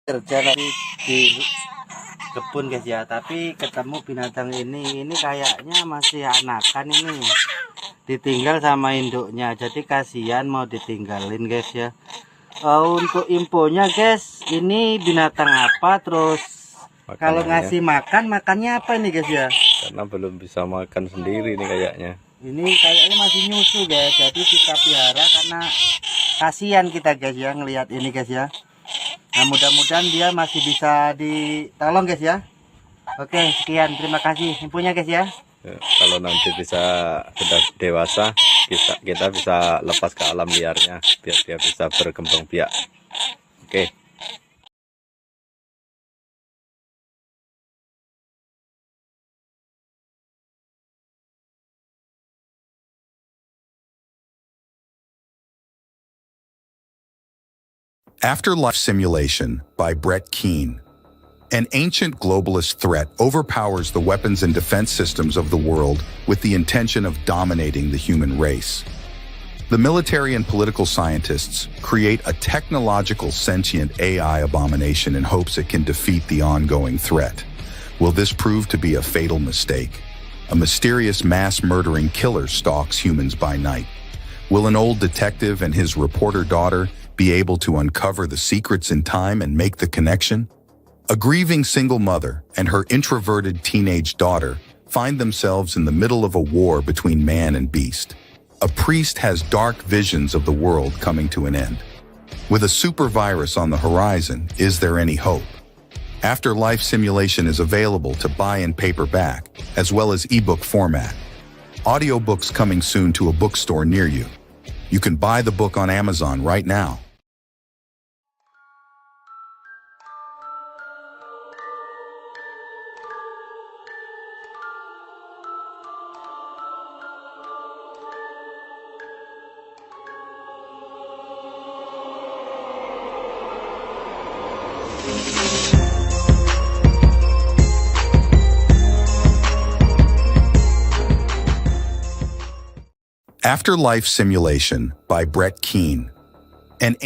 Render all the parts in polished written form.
kerja di kebun guys ya, tapi ketemu binatang ini kayaknya masih anakan, ini ditinggal sama induknya, jadi kasihan mau ditinggalin guys ya. Untuk infonya guys, ini binatang apa, terus kalau ngasih makannya apa ini guys ya? Karena belum bisa makan sendiri nih kayaknya. Ini kayaknya masih nyusu guys, jadi kita pelihara karena kasihan kita guys ya ngelihat ini guys ya. Nah, mudah-mudahan dia masih bisa ditolong guys ya. Oke, sekian, terima kasih infonya guys ya. Kalau nanti sudah dewasa, kita bisa lepas ke alam liarnya biar dia bisa berkembang biak. Oke. Afterlife Simulation by Keane. An ancient globalist threat overpowers the weapons and defense systems of the world with the intention of dominating the human race. The military and political scientists create a technological sentient AI abomination in hopes it can defeat the ongoing threat. Will this prove to be a fatal mistake? A mysterious mass-murdering killer stalks humans by night. Will an old detective and his reporter daughter be able to uncover the secrets in time and make the connection? A grieving single mother and her introverted teenage daughter find themselves in the middle of a war between man and beast. A priest has dark visions of the world coming to an end. With a super virus on the horizon, is there any hope? Afterlife Simulation is available to buy in paperback, as well as ebook format. Audiobooks coming soon to a bookstore near you. You can buy the book on Amazon right now. Afterlife Simulation by Keane. An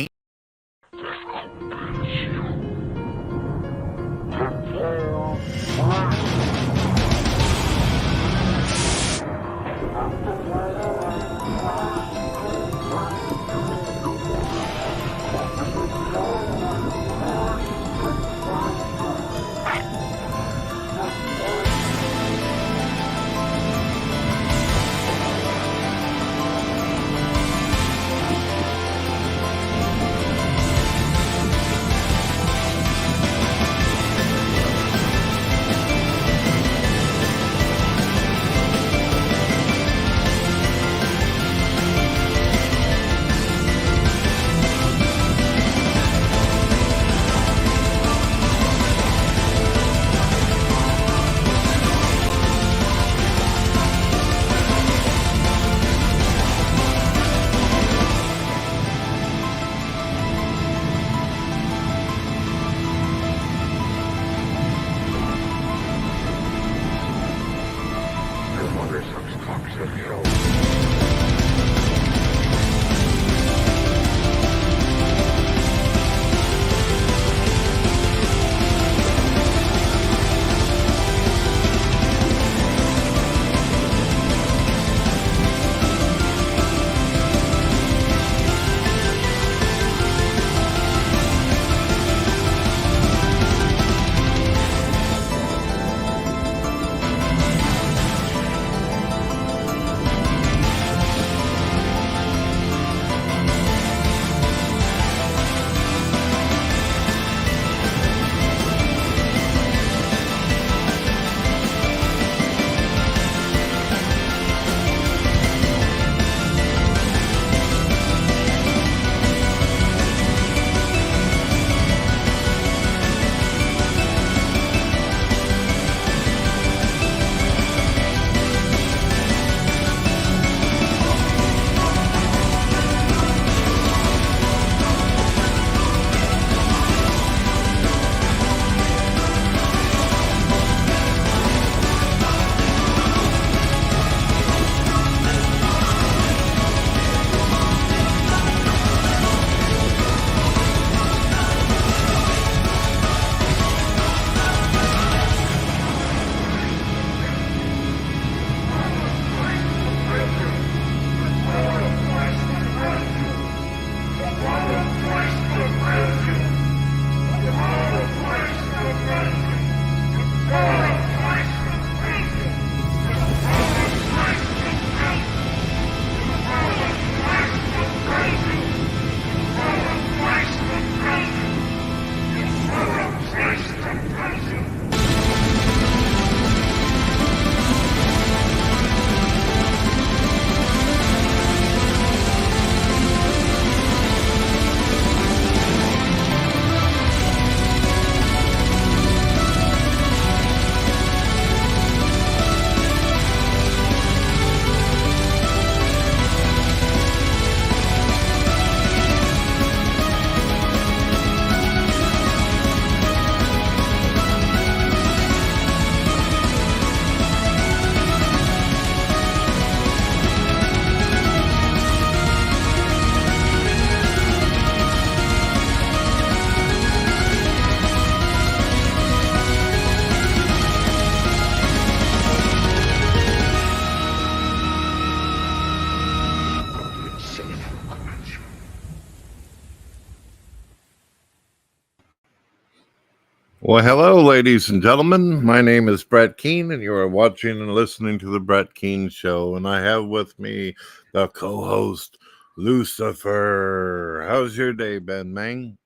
Well, hello, ladies and gentlemen. My name is Brett Keane, and you are watching and listening to The Brett Keane Show. And I have with me the co-host, Lucifer. How's your day been, man?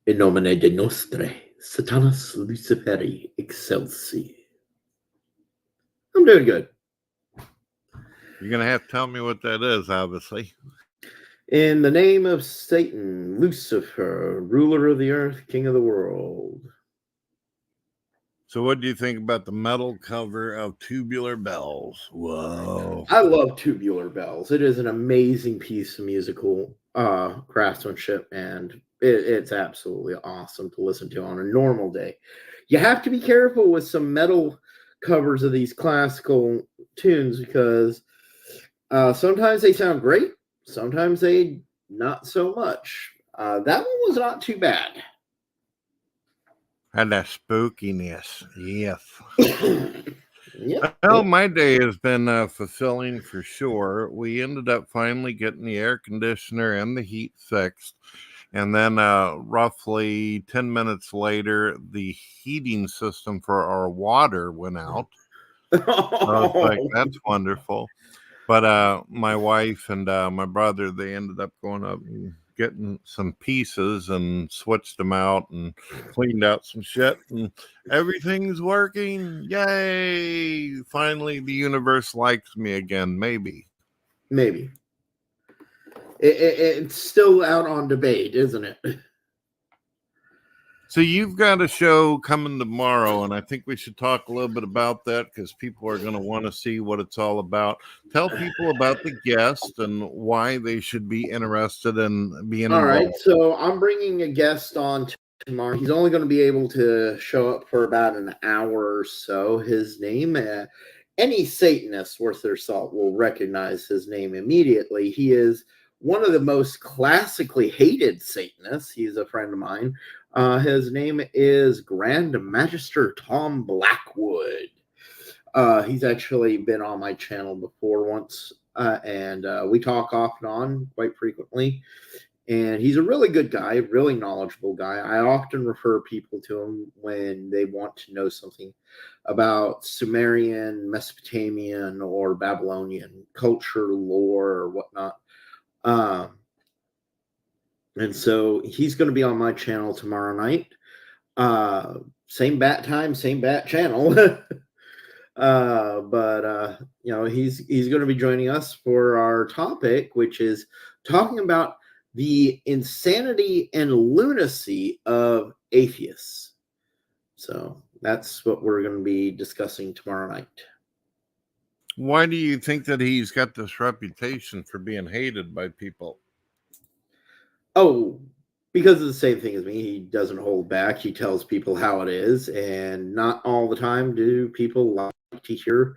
In nomine de nostre, Satanus Luciferi Excelsi. I'm doing good. You're going to have to tell me what that is, obviously. In the name of Satan, Lucifer, ruler of the earth, king of the world. So what do you think about the metal cover of Tubular Bells? Whoa. I love Tubular Bells. It is an amazing piece of musical craftsmanship, and it's absolutely awesome to listen to on a normal day. You have to be careful with some metal covers of these classical tunes because sometimes they sound great, sometimes they not so much. That one was not too bad. Had that spookiness. Yes. Yep. Well, my day has been fulfilling for sure. We ended up finally getting the air conditioner and the heat fixed. And then roughly 10 minutes later, the heating system for our water went out. I was like, that's wonderful. But my wife and my brother, they ended up going up and getting some pieces and switched them out and cleaned out some shit, and everything's working. Yay! Finally, the universe likes me again. Maybe. It's still out on debate, isn't it? So you've got a show coming tomorrow, and I think we should talk a little bit about that because people are going to want to see what it's all about. Tell people about the guest and why they should be interested in being all involved. right, so I'm bringing a guest on tomorrow. He's only going to be able to show up for about an hour or so. His name, any Satanist worth their salt will recognize his name immediately. He is one of the most classically hated Satanists. He's a friend of mine. His name is Grand Magister Tom Blackwood. He's actually been on my channel before once, and we talk off and on quite frequently. And he's a really good guy, really knowledgeable guy. I often refer people to him when they want to know something about Sumerian, Mesopotamian, or Babylonian culture, lore, or whatnot. And so he's going to be on my channel tomorrow night. Same bat time, same bat channel. But he's going to be joining us for our topic, which is talking about the insanity and lunacy of atheists. So that's what we're going to be discussing tomorrow night. Why do you think that he's got this reputation for being hated by people? Oh, because of the same thing as me. He doesn't hold back. He tells people how it is, and not all the time do people like to hear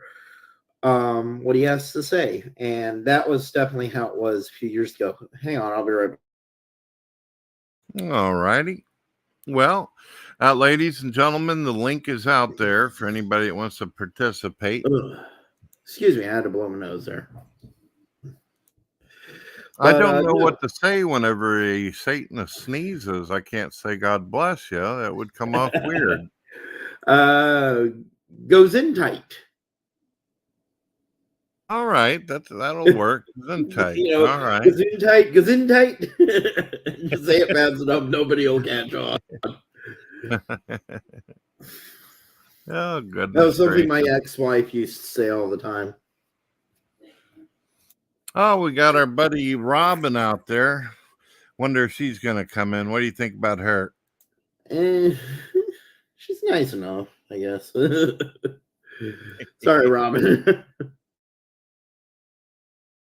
what he has to say. And that was definitely how it was a few years ago. Hang on, I'll be right back. All righty. Well, ladies and gentlemen, the link is out there for anybody that wants to participate. Ugh. Excuse me, I had to blow my nose there. I don't know what to say whenever a Satanist sneezes. I can't say God bless you. That would come off weird. Goes in tight. All right, that'll work. Goes tight. All right. Goes in tight. Just say it fast enough, nobody will catch on. Oh, goodness. That was something my ex-wife used to say all the time. Oh, we got our buddy Robin out there. Wonder if she's going to come in. What do you think about her? She's nice enough, I guess. Sorry, Robin.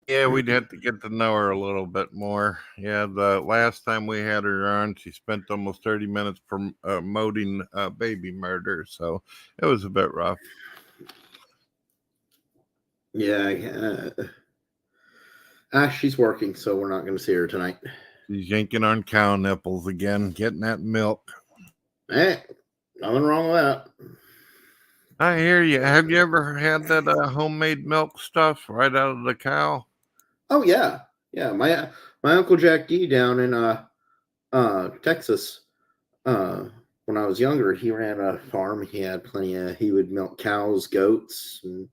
Yeah, we'd have to get to know her a little bit more. Yeah, the last time we had her on, she spent almost 30 minutes promoting baby murder, so it was a bit rough. Yeah, she's working, so we're not going to see her tonight. She's yanking on cow nipples again, getting that milk. Hey, nothing wrong with that. I hear you. Have you ever had that homemade milk stuff right out of the cow? Oh yeah. My Uncle Jack D down in Texas when I was younger, he ran a farm. He had he would milk cows, goats, and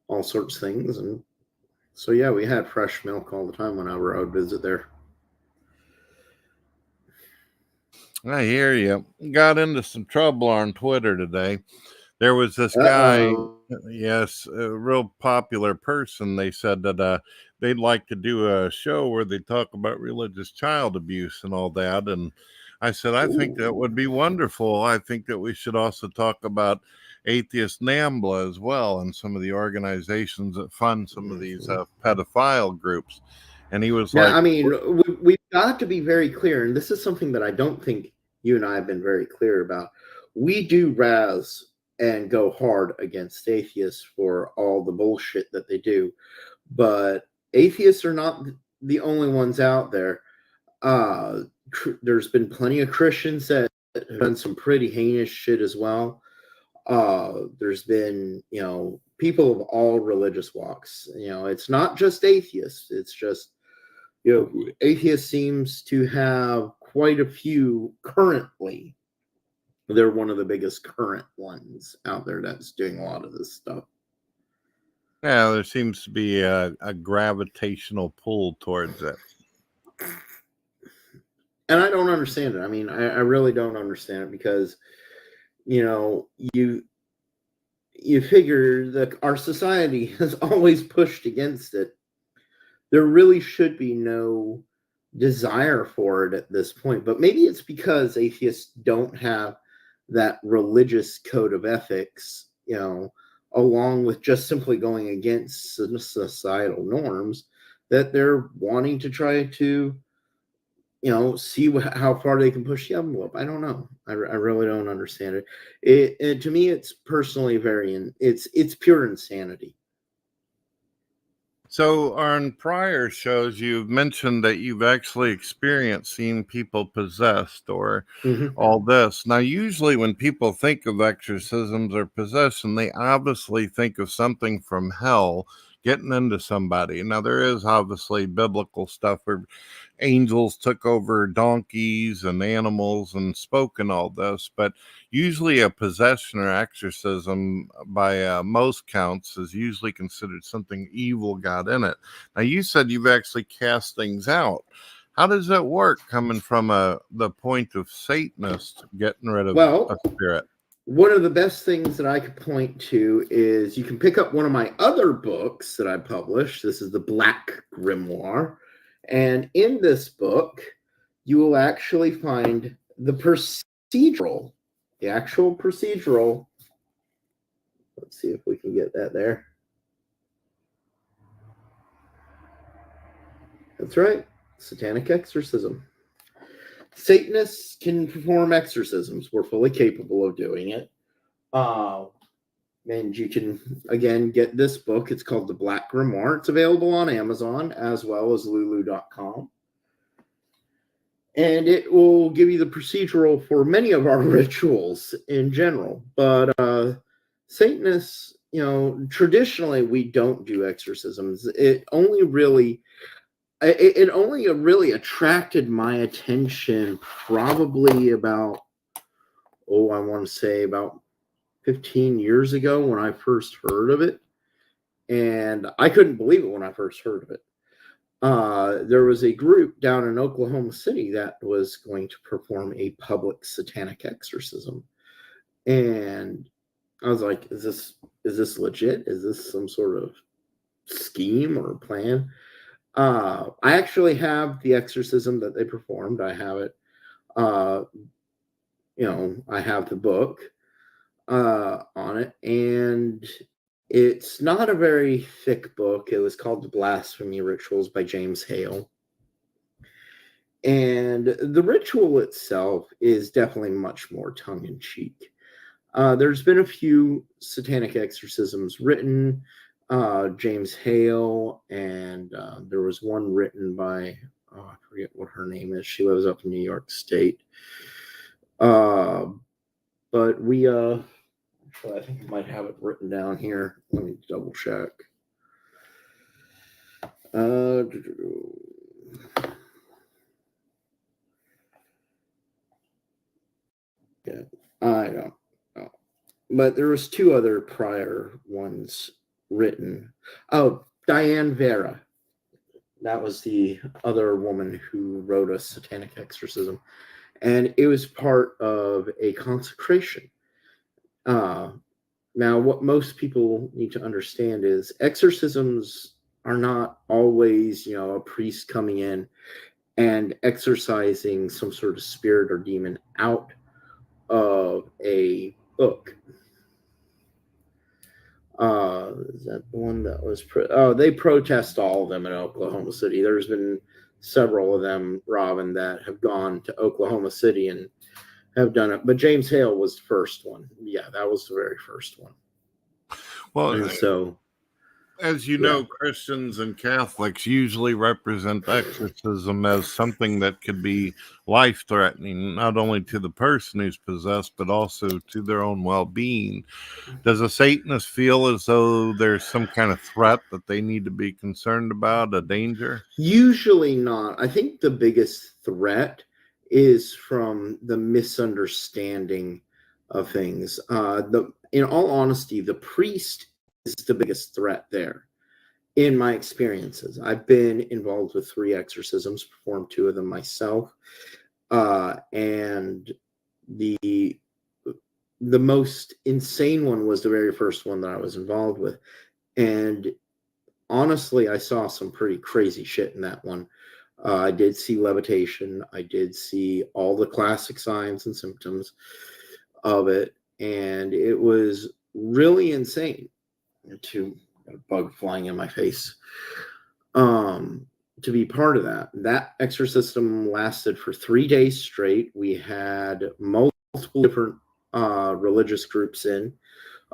all sorts of things. And so, yeah, we had fresh milk all the time whenever I would visit there. I hear you. Got into some trouble on Twitter today. There was this guy, Uh-oh. yes, a real popular person. They said that they'd like to do a show where they talk about religious child abuse and all that. And I said, I think that would be wonderful. I think that we should also talk about atheist NAMBLA as well, and some of the organizations that fund some of these pedophile groups. And he was Now, like, I mean, we've got to be very clear, and this is something that I don't think you and I have been very clear about. We do razz and go hard against atheists for all the bullshit that they do, but atheists are not the only ones out there. There's been plenty of Christians that have done some pretty heinous shit as well. There's been, people of all religious walks. It's not just atheists. It's just, atheists seems to have quite a few currently. They're one of the biggest current ones out there that's doing a lot of this stuff. yeah, there seems to be a gravitational pull towards it. And I don't understand it. I mean, I really don't understand it because, you figure that our society has always pushed against it. There really should be no desire for it at this point. But maybe it's because atheists don't have that religious code of ethics, along with just simply going against societal norms, that they're wanting to try to, see how far they can push the envelope. I don't know. I really don't understand it. To me, it's personally it's pure insanity. So on prior shows, you've mentioned that you've actually experienced seeing people possessed or all this. Now, usually when people think of exorcisms or possession, they obviously think of something from hell getting into somebody. Now, there is obviously biblical stuff where angels took over donkeys and animals and spoke and all this, but usually a possession or exorcism by most counts is usually considered something evil got in it. Now, you said you've actually cast things out. How does that work coming from the point of Satanist getting rid of a spirit? One of the best things that I could point to is you can pick up one of my other books that I published. This is the Black Grimoire. And in this book, you will actually find the actual procedural. Let's see if we can get that there. That's right. Satanic exorcism. Satanists can perform exorcisms. We're fully capable of doing it. And you can, again, get this book. It's called The Black Grimoire. It's available on Amazon as well as Lulu.com. And it will give you the procedural for many of our rituals in general. But Satanists, traditionally we don't do exorcisms. It only really attracted my attention probably about, I want to say about 15 years ago when I first heard of it. And I couldn't believe it when I first heard of it. There was a group down in Oklahoma City that was going to perform a public satanic exorcism. And I was like, is this legit? Is this some sort of scheme or plan? I actually have the exorcism that they performed. I have it. I have the book on it, and it's not a very thick book. It was called The Blasphemy Rituals by James Hale. And the ritual itself is definitely much more tongue-in-cheek. There's been a few satanic exorcisms written, James Hale, and there was one written by, I forget what her name is. She lives up in New York State. But we, actually, I think I might have it written down here. Let me double check. Yeah, I don't know. But there was 2 other prior ones written. Oh, Diane Vera. That was the other woman who wrote a Satanic Exorcism. And it was part of a consecration. Now, what most people need to understand is exorcisms are not always, a priest coming in and exorcising some sort of spirit or demon out of a book. Is that the one that was? They protest all of them in Oklahoma City. There's been several of them, Robin, that have gone to Oklahoma City and have done it. But James Hale was the first one. Yeah, that was the very first one. Well, and so, as you know, Christians and Catholics usually represent exorcism as something that could be life-threatening, not only to the person who's possessed, but also to their own well-being. Does a Satanist feel as though there's some kind of threat that they need to be concerned about, a danger? Usually not. I think the biggest threat is from the misunderstanding of things. In all honesty, the priest is the biggest threat there. In my experiences, I've been involved with 3 exorcisms, performed 2 of them myself, and the most insane one was the very first one that I was involved with, and honestly, I saw some pretty crazy shit in that one. I did see levitation. I did see all the classic signs and symptoms of it, and it was really insane. To a bug flying in my face. To be part of that. That exorcism lasted for 3 days straight. We had multiple different religious groups in,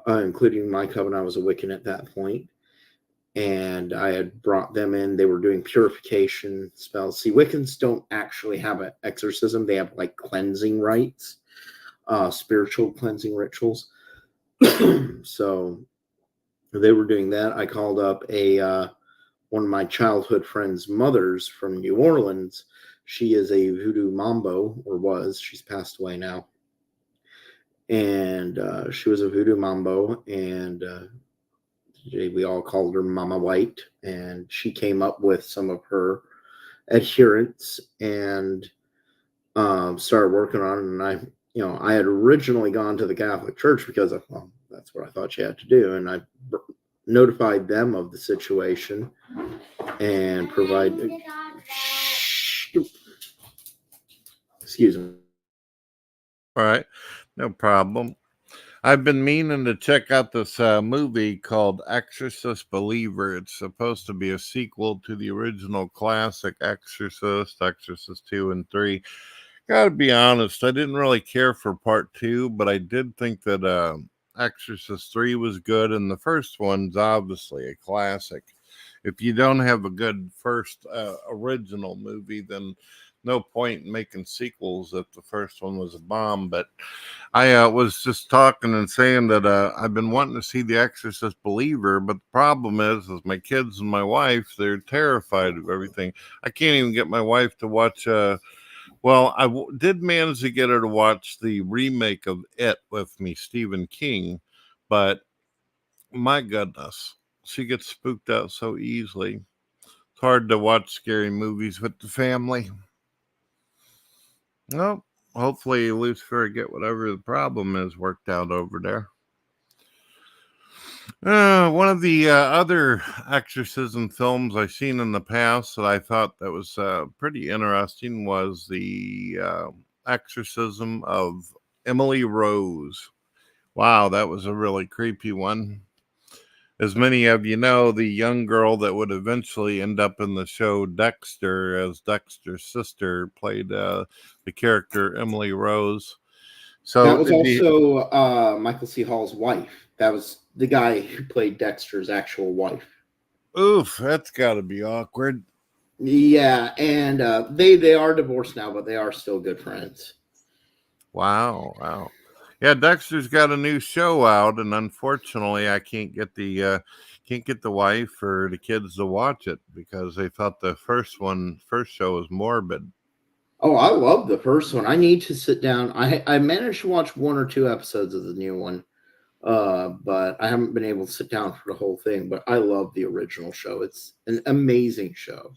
including my coven. I was a Wiccan at that point. And I had brought them in. They were doing purification spells. See, Wiccans don't actually have an exorcism. They have like cleansing rites, spiritual cleansing rituals. So they were doing that. I called up one of my childhood friends' mothers from New Orleans. She is a voodoo mambo, or was. She's passed away now. And she was a voodoo mambo, and we all called her Mama White. And she came up with some of her adherents and started working on it. And I had originally gone to the Catholic Church because that's what I thought you had to do. And I notified them of the situation and provided. Excuse me. All right, no problem. I've been meaning to check out this movie called Exorcist Believer. It's supposed to be a sequel to the original classic Exorcist, Exorcist 2 and 3. Gotta be honest, I didn't really care for part 2, but I did think that Exorcist 3 was good, and the first one's obviously a classic. If you don't have a good first original movie, then no point in making sequels if the first one was a bomb. But I was just talking and saying that I've been wanting to see The Exorcist Believer, but the problem is my kids and my wife, they're terrified of everything. I can't even get my wife to watch well, I did manage to get her to watch the remake of It with me, Stephen King, but my goodness, she gets spooked out so easily. It's hard to watch scary movies with the family. Well, hopefully Lucifer will get whatever the problem is worked out over there. One of the other exorcism films I've seen in the past that I thought that was pretty interesting was the Exorcism of Emily Rose. Wow, that was a really creepy one. As many of you know, the young girl that would eventually end up in the show Dexter as Dexter's sister played the character Emily Rose. So that was also Michael C. Hall's wife. That was the guy who played Dexter's actual wife. Oof, that's got to be awkward. Yeah, and they are divorced now, but they are still good friends. Wow. Yeah, Dexter's got a new show out, and unfortunately, I can't get the wife or the kids to watch it because they thought the first show was morbid. Oh, I love the first one. I need to sit down. I managed to watch 1 or 2 episodes of the new one, but I haven't been able to sit down for the whole thing. But I love the original show. It's an amazing show.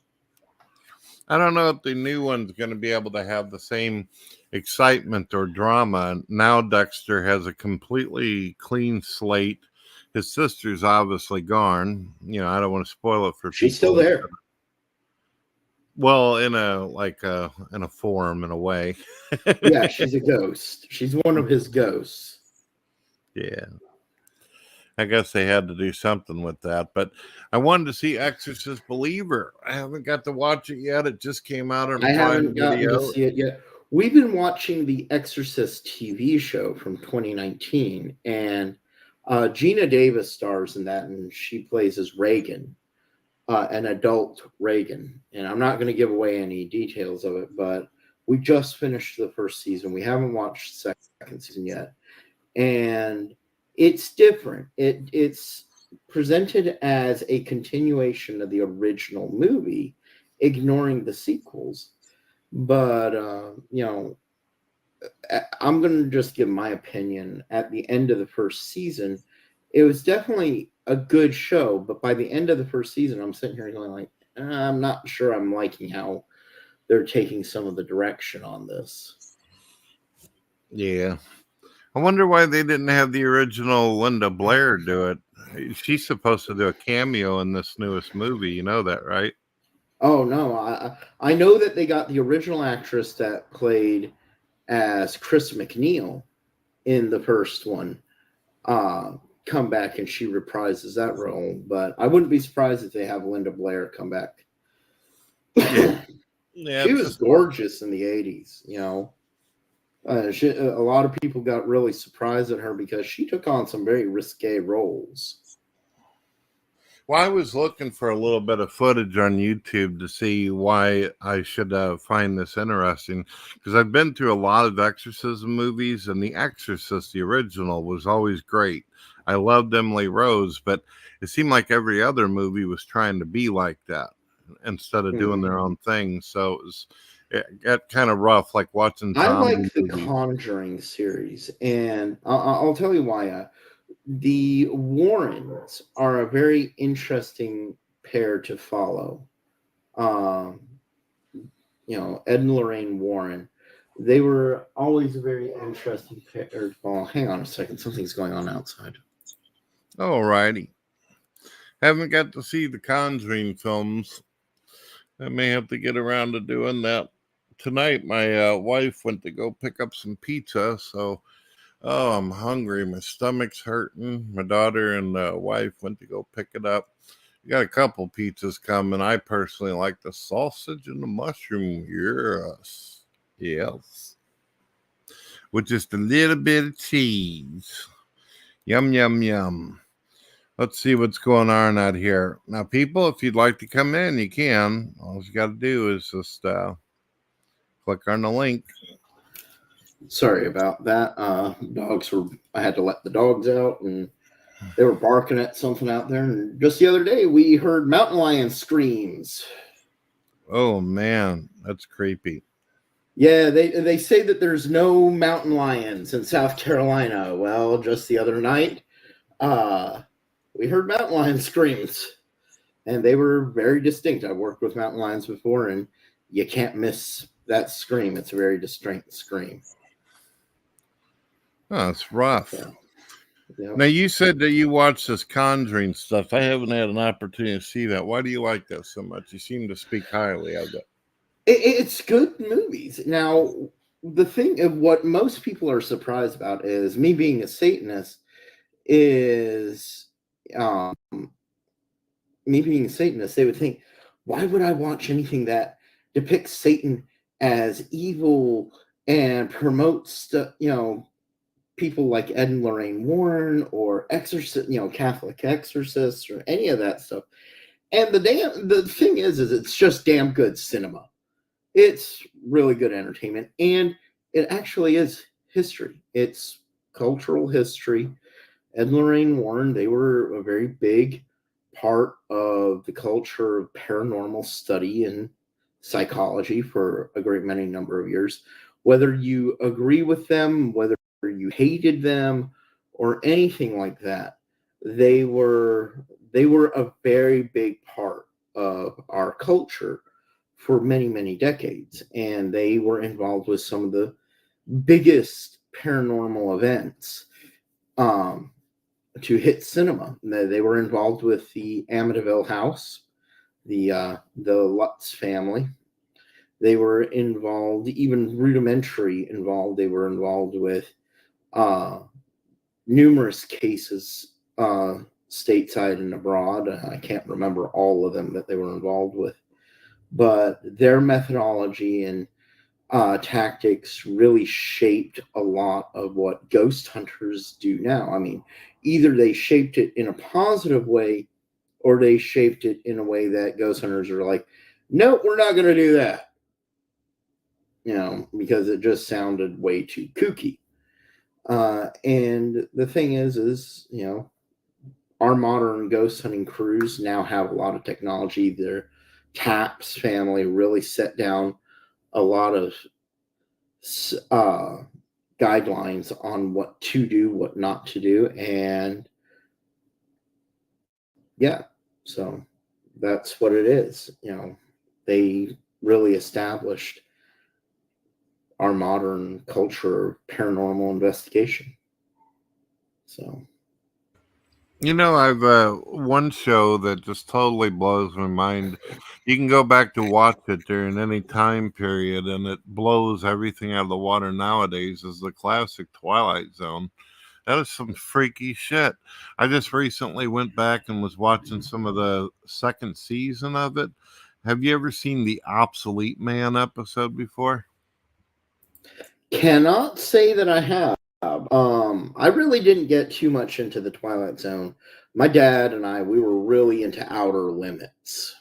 I don't know if the new one's going to be able to have the same excitement or drama. Now Dexter has a completely clean slate. His sister's obviously gone. You know, I don't want to spoil it for She's still people. there. Well, in a form, in a way. Yeah, she's a ghost. She's one of his ghosts. Yeah. I guess they had to do something with that. But I wanted to see Exorcist Believer. I haven't got to watch it yet. It just came out on I Prime haven't gotten to Video. see it yet. We've been watching the Exorcist TV show from 2019, and Gina Davis stars in that, and she plays as Reagan, an adult Reagan. And I'm not going to give away any details of it, but we just finished the first season. We haven't watched the second season yet, and it's different. It's presented as a continuation of the original movie, ignoring the sequels. But I'm going to just give my opinion. At the end of the first season, it was definitely a good show, but by the end of the first season, I'm sitting here going like, I'm not sure I'm liking how they're taking some of the direction on this. Yeah. I wonder why they didn't have the original Linda Blair do it. She's supposed to do a cameo in this newest movie. You know that, right? Oh no, I know that they got the original actress that played as Chris McNeil in the first one come back, and she reprises that role. But I wouldn't be surprised if they have Linda Blair come back. Yeah. She was gorgeous in the 80s, you know. A lot of people got really surprised at her because she took on some very risque roles. Well, I was looking for a little bit of footage on YouTube to see why I should find this interesting, because I've been through a lot of exorcism movies, and The Exorcist, the original, was always great. I loved Emily Rose, but it seemed like every other movie was trying to be like that instead of doing their own thing. So it got kind of rough, like watching I zombie like the movies. Conjuring series, and I'll tell you why. The Warrens are a very interesting pair to follow. Um, Ed and Lorraine Warren. They were always a very interesting pair. Oh, hang on a second. Something's going on outside. All righty. Haven't got to see the Conjuring films. I may have to get around to doing that. Tonight, my wife went to go pick up some pizza, so I'm hungry. My stomach's hurting. My daughter and wife went to go pick it up. We got a couple pizzas coming. I personally like the sausage and the mushroom. Yes. With just a little bit of cheese. Yum, yum, yum. Let's see what's going on out here. Now, people, if you'd like to come in, you can. All you got to do is just click on the link. Sorry about that. I had to let the dogs out, and they were barking at something out there. And just the other day, we heard mountain lion screams. Oh, man, that's creepy. Yeah, they say that there's no mountain lions in South Carolina. Well, just the other night, we heard mountain lion screams, and they were very distinct. I've worked with mountain lions before, and you can't miss that scream. It's a very distinct scream. Oh, it's rough. Yeah. Yep. Now, you said that you watched this Conjuring stuff. I haven't had an opportunity to see that. Why do you like that so much? You seem to speak highly of it. It's good movies. Now, the thing of what most people are surprised about is me being a Satanist is me being a Satanist. They would think, why would I watch anything that depicts Satan as evil and promotes, people like Ed and Lorraine Warren or Catholic exorcists or any of that stuff. And the thing is it's just damn good cinema. It's really good entertainment, and it actually is history. It's cultural history. Ed and Lorraine Warren, they were a very big part of the culture of paranormal study in psychology for a great many number of years. Whether you agree with them, whether you hated them, or anything like that, they were a very big part of our culture for many, many decades, and they were involved with some of the biggest paranormal events to hit cinema. They were involved with the Amityville house, the Lutz family. They were involved, even rudimentary involved. They were involved with numerous cases stateside and abroad. I can't remember all of them that they were involved with, but their methodology and tactics really shaped a lot of what ghost hunters do now. I mean, either they shaped it in a positive way or they shaped it in a way that ghost hunters are like, nope, we're not going to do that. You know, because it just sounded way too kooky. And the thing is, you know, our modern ghost hunting crews now have a lot of technology. Their TAPS family really set down a lot of guidelines on what to do, what not to do, and yeah, so that's what it is. You know, they really established our modern culture of paranormal investigation. So, You know, I've one show that just totally blows my mind. You can go back to watch it during any time period, and it blows everything out of the water nowadays. Is the classic Twilight Zone. That is some freaky shit. I just recently went back and was watching some of the second season of it. Have you ever seen the Obsolete Man episode before? cannot say that I have. I really didn't get too much into the Twilight Zone. My dad and I, we were really into Outer Limits.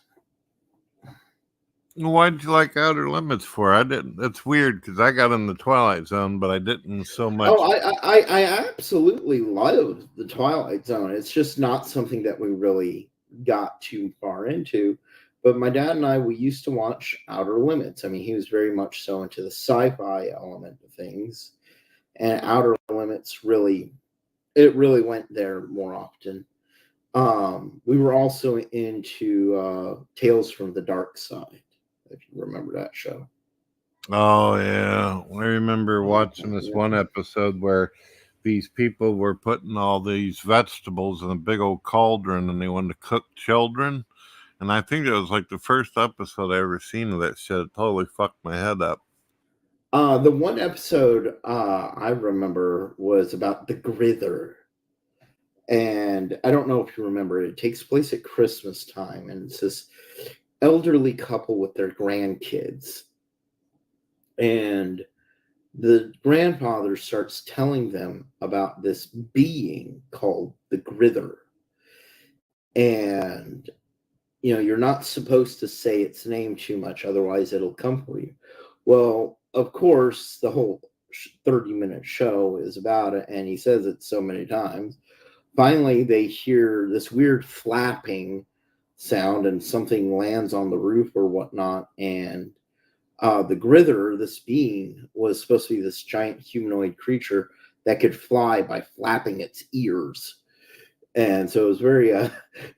Why did you like Outer Limits for? I didn't. That's weird because I got in the Twilight Zone, but I didn't so much. Oh, I absolutely loved the Twilight Zone. It's just not something that we really got too far into. But my dad and I, we used to watch Outer Limits. I mean, he was very much so into the sci-fi element of things, and Outer Limits really, it really went there more often. We were also into Tales from the Dark Side, if you remember that show. Oh yeah, I remember watching this one episode where these people were putting all these vegetables in a big old cauldron, and they wanted to cook children. And I think it was like the first episode I ever seen of that shit. It totally fucked my head up. The one episode I remember was about the Grither. And I don't know if you remember, it takes place at Christmas time, and it's this elderly couple with their grandkids. And the grandfather starts telling them about this being called the Grither. And, you know, you're not supposed to say its name too much, otherwise it'll come for you. Well, of course, the whole 30-minute show is about it, and he says it so many times. Finally, they hear this weird flapping sound, and something lands on the roof or whatnot. And the Grither, this being, was supposed to be this giant humanoid creature that could fly by flapping its ears. And so it was very, it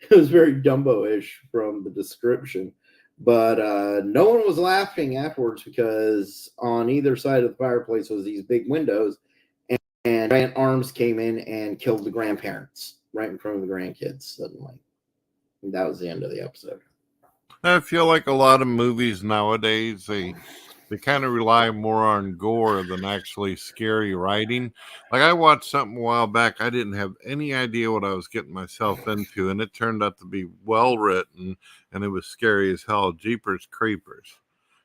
was very Dumbo-ish from the description. But no one was laughing afterwards because on either side of the fireplace was these big windows, and giant arms came in and killed the grandparents right in front of the grandkids suddenly. And that was the end of the episode. I feel like a lot of movies nowadays, they kind of rely more on gore than actually scary writing. Like I watched something a while back, I didn't have any idea what I was getting myself into, and it turned out to be well written, and it was scary as hell. Jeepers Creepers.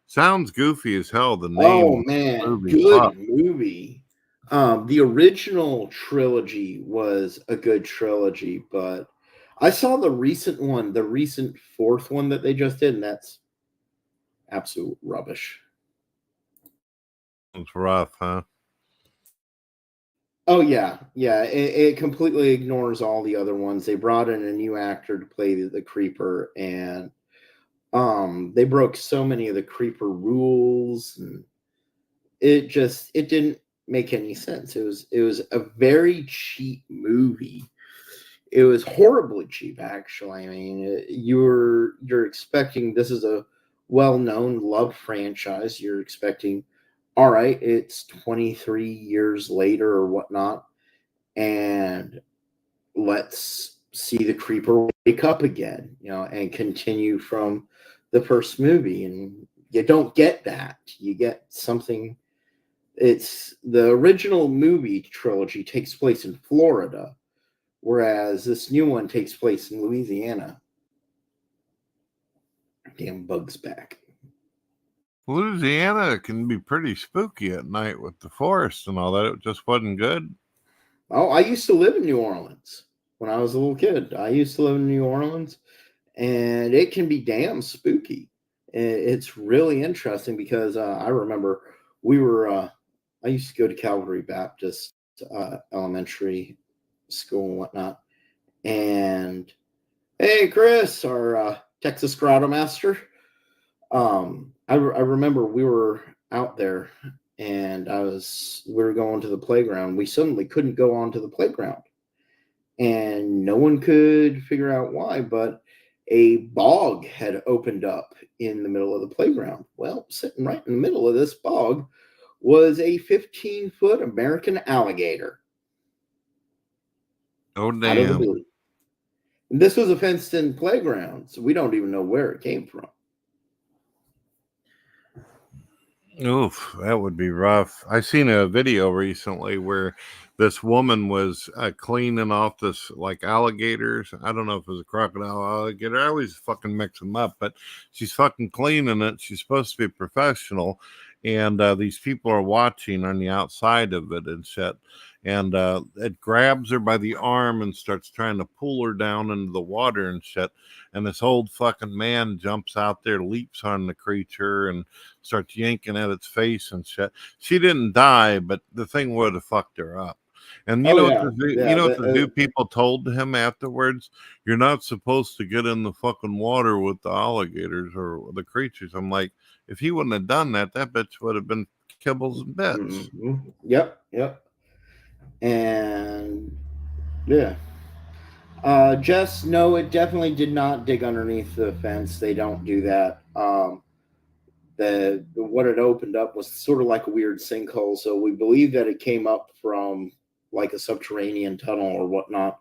Sounds goofy as hell. The Oh name man, movie. good Fuck. movie. The original trilogy was a good trilogy, but I saw the recent one, the recent fourth one that they just did, and that's absolute rubbish. It's rough, huh? Oh yeah, yeah. It completely ignores all the other ones. They brought in a new actor to play the creeper, and They broke so many of the creeper rules, and it didn't make any sense. It was a very cheap movie. It was horribly cheap, actually. I mean, you're expecting, this is a well-known, loved franchise. You're expecting, all right, it's 23 years later or whatnot, and let's see the creeper wake up again, and continue from the first movie. And you don't get that. You get something. It's the original movie trilogy takes place in Florida, whereas this new one takes place in Louisiana. Damn bug's back. Louisiana can be pretty spooky at night with the forest and all that. It just wasn't good. Oh, I used to live in New Orleans when I was a little kid. I used to live in New Orleans, and it can be damn spooky. It's really interesting because I remember I used to go to Calvary Baptist elementary school and whatnot. And hey, Chris, our Texas Grotto Master. I remember we were out there, and we were going to the playground. We suddenly couldn't go onto the playground, and no one could figure out why, but a bog had opened up in the middle of the playground. Well, sitting right in the middle of this bog was a 15-foot American alligator. Oh, Out of the damn. blue. And this was a fenced-in playground, so we don't even know where it came from. Oof, that would be rough. I seen a video recently where this woman was cleaning off this like alligators. I don't know if it was a crocodile alligator. I always fucking mix them up, but she's fucking cleaning it. She's supposed to be professional, and these people are watching on the outside of it and shit. And it grabs her by the arm and starts trying to pull her down into the water and shit. And this old fucking man jumps out there, leaps on the creature, and starts yanking at its face and shit. She didn't die, but the thing would have fucked her up. And you know what the zoo people told him afterwards? You're not supposed to get in the fucking water with the alligators or the creatures. I'm like, if he wouldn't have done that, that bitch would have been kibbles and bits. Mm-hmm. Yep. And yeah. Jess, no, it definitely did not dig underneath the fence. They don't do that. What it opened up was sort of like a weird sinkhole, so we believe that it came up from like a subterranean tunnel or whatnot.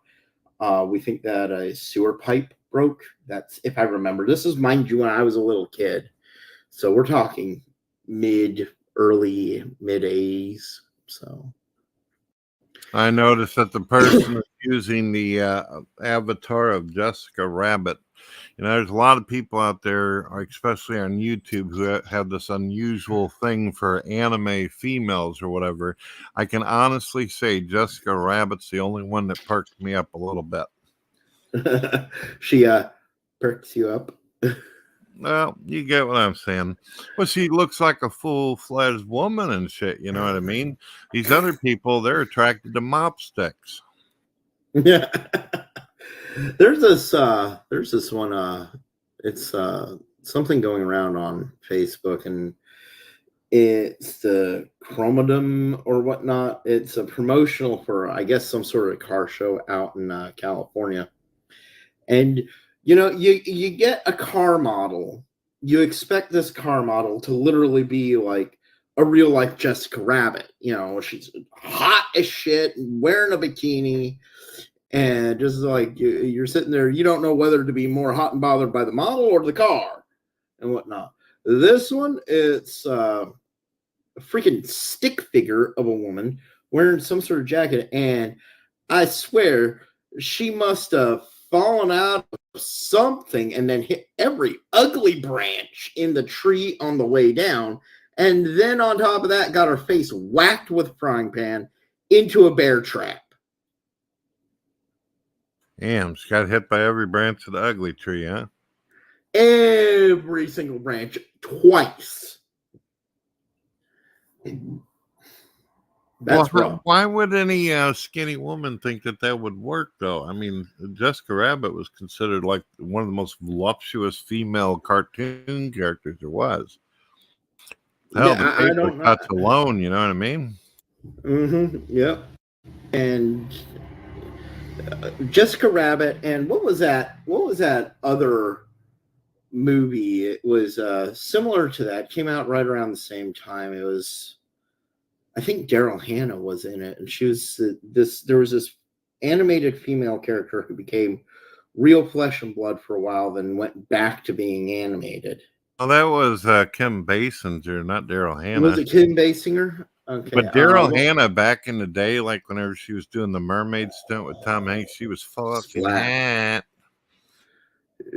We think that a sewer pipe broke. That's, if I remember. This is, mind you, when I was a little kid, so we're talking early mid 80s. So I noticed that the person is using the avatar of Jessica Rabbit. You know, there's a lot of people out there, especially on YouTube, who have this unusual thing for anime females or whatever. I can honestly say Jessica Rabbit's the only one that perked me up a little bit. She perks you up. Well, you get what I'm saying. Well, she looks like a full-fledged woman and shit, you know what I mean? These other people, they're attracted to mop sticks. Yeah. There's this one, it's something going around on Facebook, and it's the Chromodome or whatnot. It's a promotional for, I guess, some sort of car show out in California. And you get a car model. You expect this car model to literally be like a real life Jessica Rabbit. She's hot as shit, wearing a bikini, and just like you're sitting there, you don't know whether to be more hot and bothered by the model or the car and whatnot. This one, it's a freaking stick figure of a woman wearing some sort of jacket, and I swear she must have fallen out of something and then hit every ugly branch in the tree on the way down, and then on top of that got her face whacked with a frying pan into a bear trap. Damn, she got hit by every branch of the ugly tree, huh? Every single branch twice. That's rough. Why would any skinny woman think that that would work, though? I mean, Jessica Rabbit was considered like one of the most voluptuous female cartoon characters there was. Hell, Yeah, the I facial don't know. cuts alone, you know what I mean? Yep. And Jessica Rabbit, and what was that? What was that other movie? It was similar to that. Came out right around the same time. It was, I think Daryl Hannah was in it, and she was this. There was this animated female character who became real flesh and blood for a while, then went back to being animated. Well, that was Kim Basinger, not Daryl Hannah. Was it Kim Basinger? Okay, But Daryl Hannah back in the day, like whenever she was doing the mermaid stunt with Tom Hanks, she was fucking hot.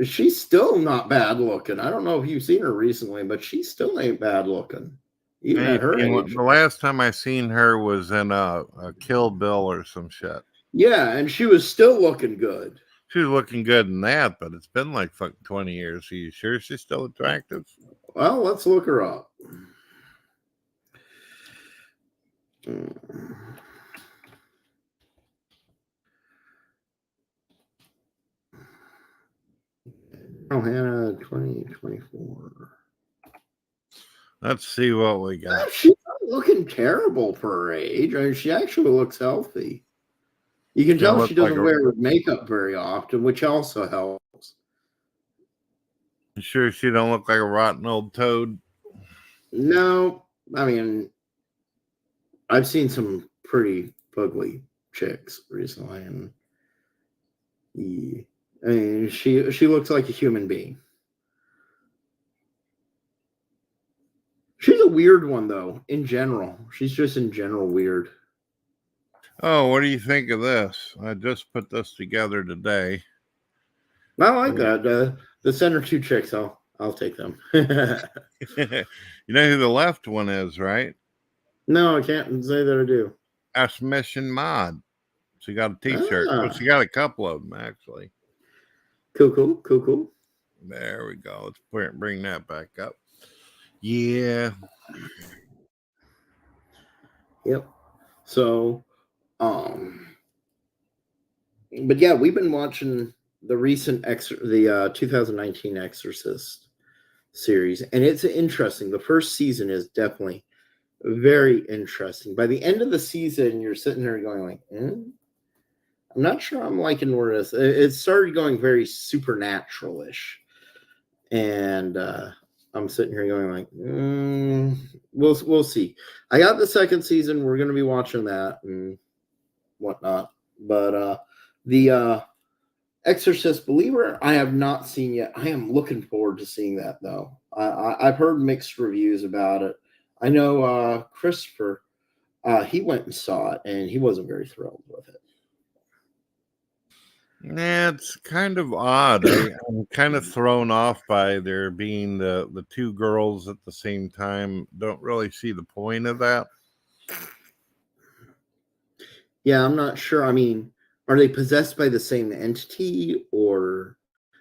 She's still not bad looking. I don't know if you've seen her recently, but she still ain't bad looking, even at her age. The last time I seen her was in a Kill Bill or some shit. Yeah, and she was still looking good. She was looking good in that, but it's been like fucking 20 years. Are you sure she's still attractive? Well, let's look her up. Oh, Hannah, 2024. Let's see what we got. She's not looking terrible for her age. I mean, she actually looks healthy. You can tell she doesn't wear makeup very often, which also helps. You sure she don't look like a rotten old toad? No, I mean, I've seen some pretty ugly chicks recently, and I mean, she looks like a human being. She's a weird one, though, in general. She's just in general weird. Oh, what do you think of this? I just put this together today. I like that. The center two chicks, I'll take them. You know who the left one is, right? No, I can't say that I do. That's Mission Mod. She got a t-shirt. Well, she got a couple of them, actually. Cool. There we go. Let's bring that back up. Yeah. Yep. So, but yeah, we've been watching the recent 2019 Exorcist series, and it's interesting. The first season is definitely very interesting. By the end of the season, you're sitting there going like, I'm not sure I'm liking where this. It started going very supernatural-ish, and I'm sitting here going like, we'll see. I got the second season. We're going to be watching that and whatnot. But the Exorcist Believer, I have not seen yet. I am looking forward to seeing that, though. I've heard mixed reviews about it. I know Christopher, he went and saw it, and he wasn't very thrilled with it. Yeah, it's kind of odd. I'm kind of thrown off by there being the two girls at the same time. Don't really see the point of that. Yeah, I'm not sure. I mean, are they possessed by the same entity, or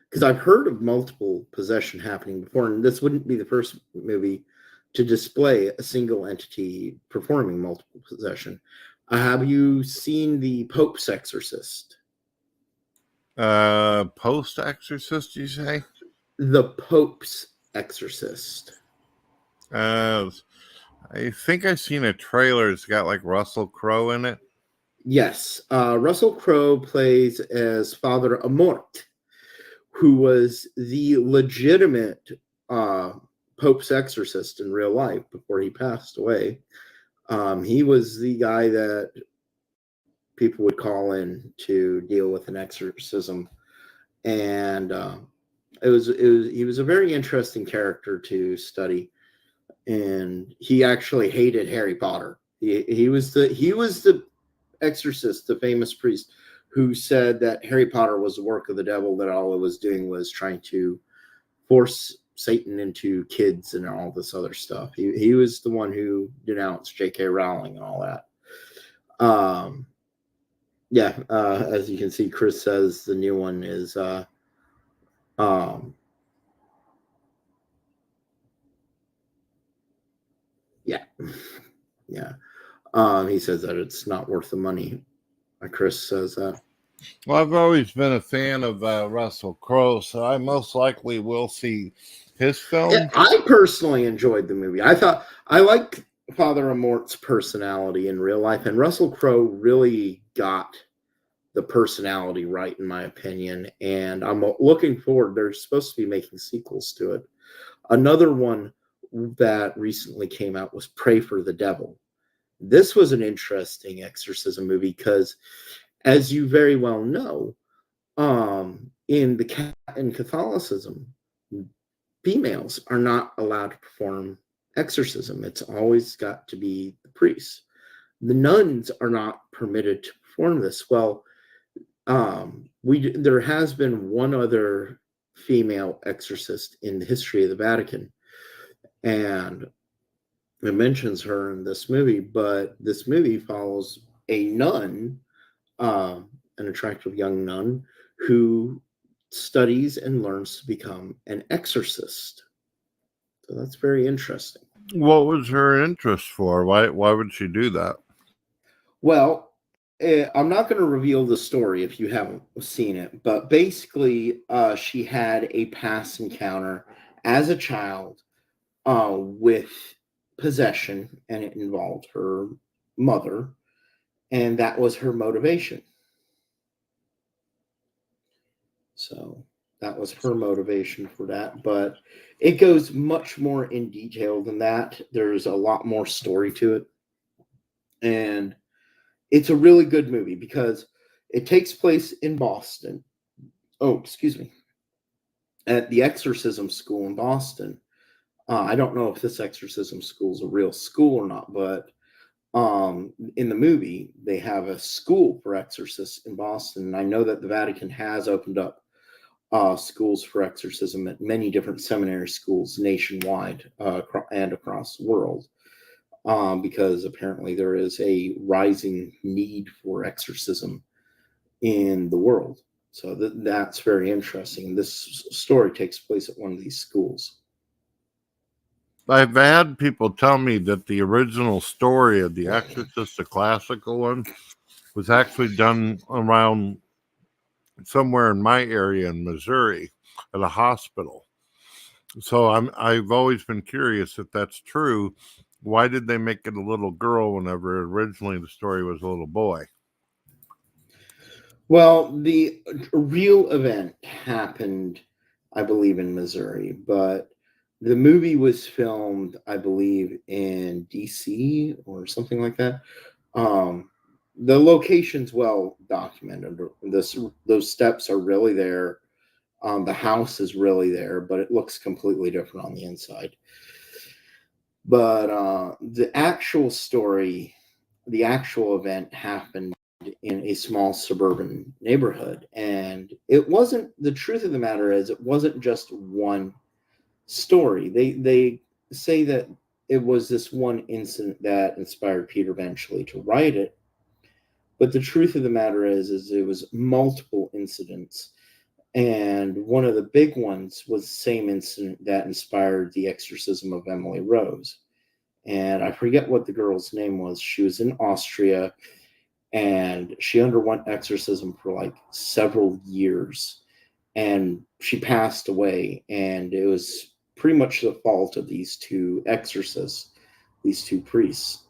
because I've heard of multiple possession happening before, and this wouldn't be the first movie to display a single entity performing multiple possession. Have you seen the Pope's Exorcist? Post Exorcist, you say? The Pope's Exorcist. I think I've seen a trailer. It's got like Russell Crowe in it. Yes, Russell Crowe plays as Father Amort, who was the legitimate Pope's exorcist in real life before he passed away. He was the guy that people would call in to deal with an exorcism, and he was a very interesting character to study. And he actually hated Harry Potter. He was the exorcist, the famous priest who said that Harry Potter was the work of the devil, that all it was doing was trying to force Satan into kids and all this other stuff. He was the one who denounced J.K. Rowling and all that. As you can see, Chris says the new one is He says that it's not worth the money. Chris says that. Well, I've always been a fan of Russell Crowe, so I most likely will see his film. Yeah, I personally enjoyed the movie. I liked Father Amort's personality in real life, and Russell Crowe really got the personality right, in my opinion. And I'm looking forward. They're supposed to be making sequels to it. Another one that recently came out was Pray for the Devil. This was an interesting exorcism movie because, as you very well know, in Catholicism, females are not allowed to perform exorcism. It's always got to be the priests. The nuns are not permitted to perform this. Well, there has been one other female exorcist in the history of the Vatican, and it mentions her in this movie. But this movie follows a nun, an attractive young nun, who studies and learns to become an exorcist. So that's very interesting. What was her interest for? Why would she do that? Well, I'm not going to reveal the story if you haven't seen it, but basically, she had a past encounter as a child with possession, and it involved her mother, and that was her motivation. So that was her motivation for that, but it goes much more in detail than that. There's a lot more story to it, and it's a really good movie because it takes place in Boston. Oh, excuse me. At the exorcism school in Boston. I don't know if this exorcism school is a real school or not, but in the movie, they have a school for exorcists in Boston. And I know that the Vatican has opened up schools for exorcism at many different seminary schools nationwide and across the world. Because apparently there is a rising need for exorcism in the world. So that's very interesting. This story takes place at one of these schools. I've had people tell me that the original story of The Exorcist, the classical one, was actually done around somewhere in my area in Missouri at a hospital. So I've always been curious if that's true. Why did they make it a little girl whenever originally the story was a little boy? Well, the real event happened, I believe, in Missouri, but the movie was filmed, I believe, in DC or something like that. The location's well documented. Those steps are really there. The house is really there, but it looks completely different on the inside. But the actual story, the actual event happened in a small suburban neighborhood. And it wasn't, the truth of the matter is, it wasn't just one story. They say that it was this one incident that inspired Peter eventually to write it. But the truth of the matter is it was multiple incidents. And one of the big ones was the same incident that inspired the exorcism of Emily Rose. And I forget what the girl's name was. She was in Austria, and she underwent exorcism for like several years, and she passed away. And it was pretty much the fault of these two exorcists, these two priests,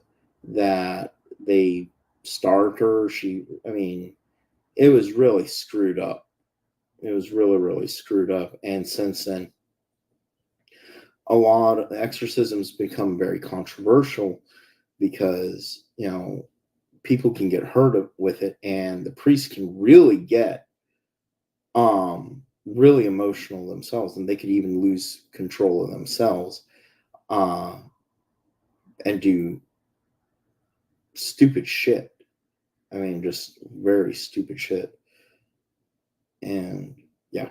that they starved her. It was really screwed up. It was really, really screwed up. And since then, a lot of exorcisms become very controversial because, people can get hurt with it, and the priests can really get really emotional themselves, and they could even lose control of themselves and do stupid shit. Just very stupid shit. And yeah,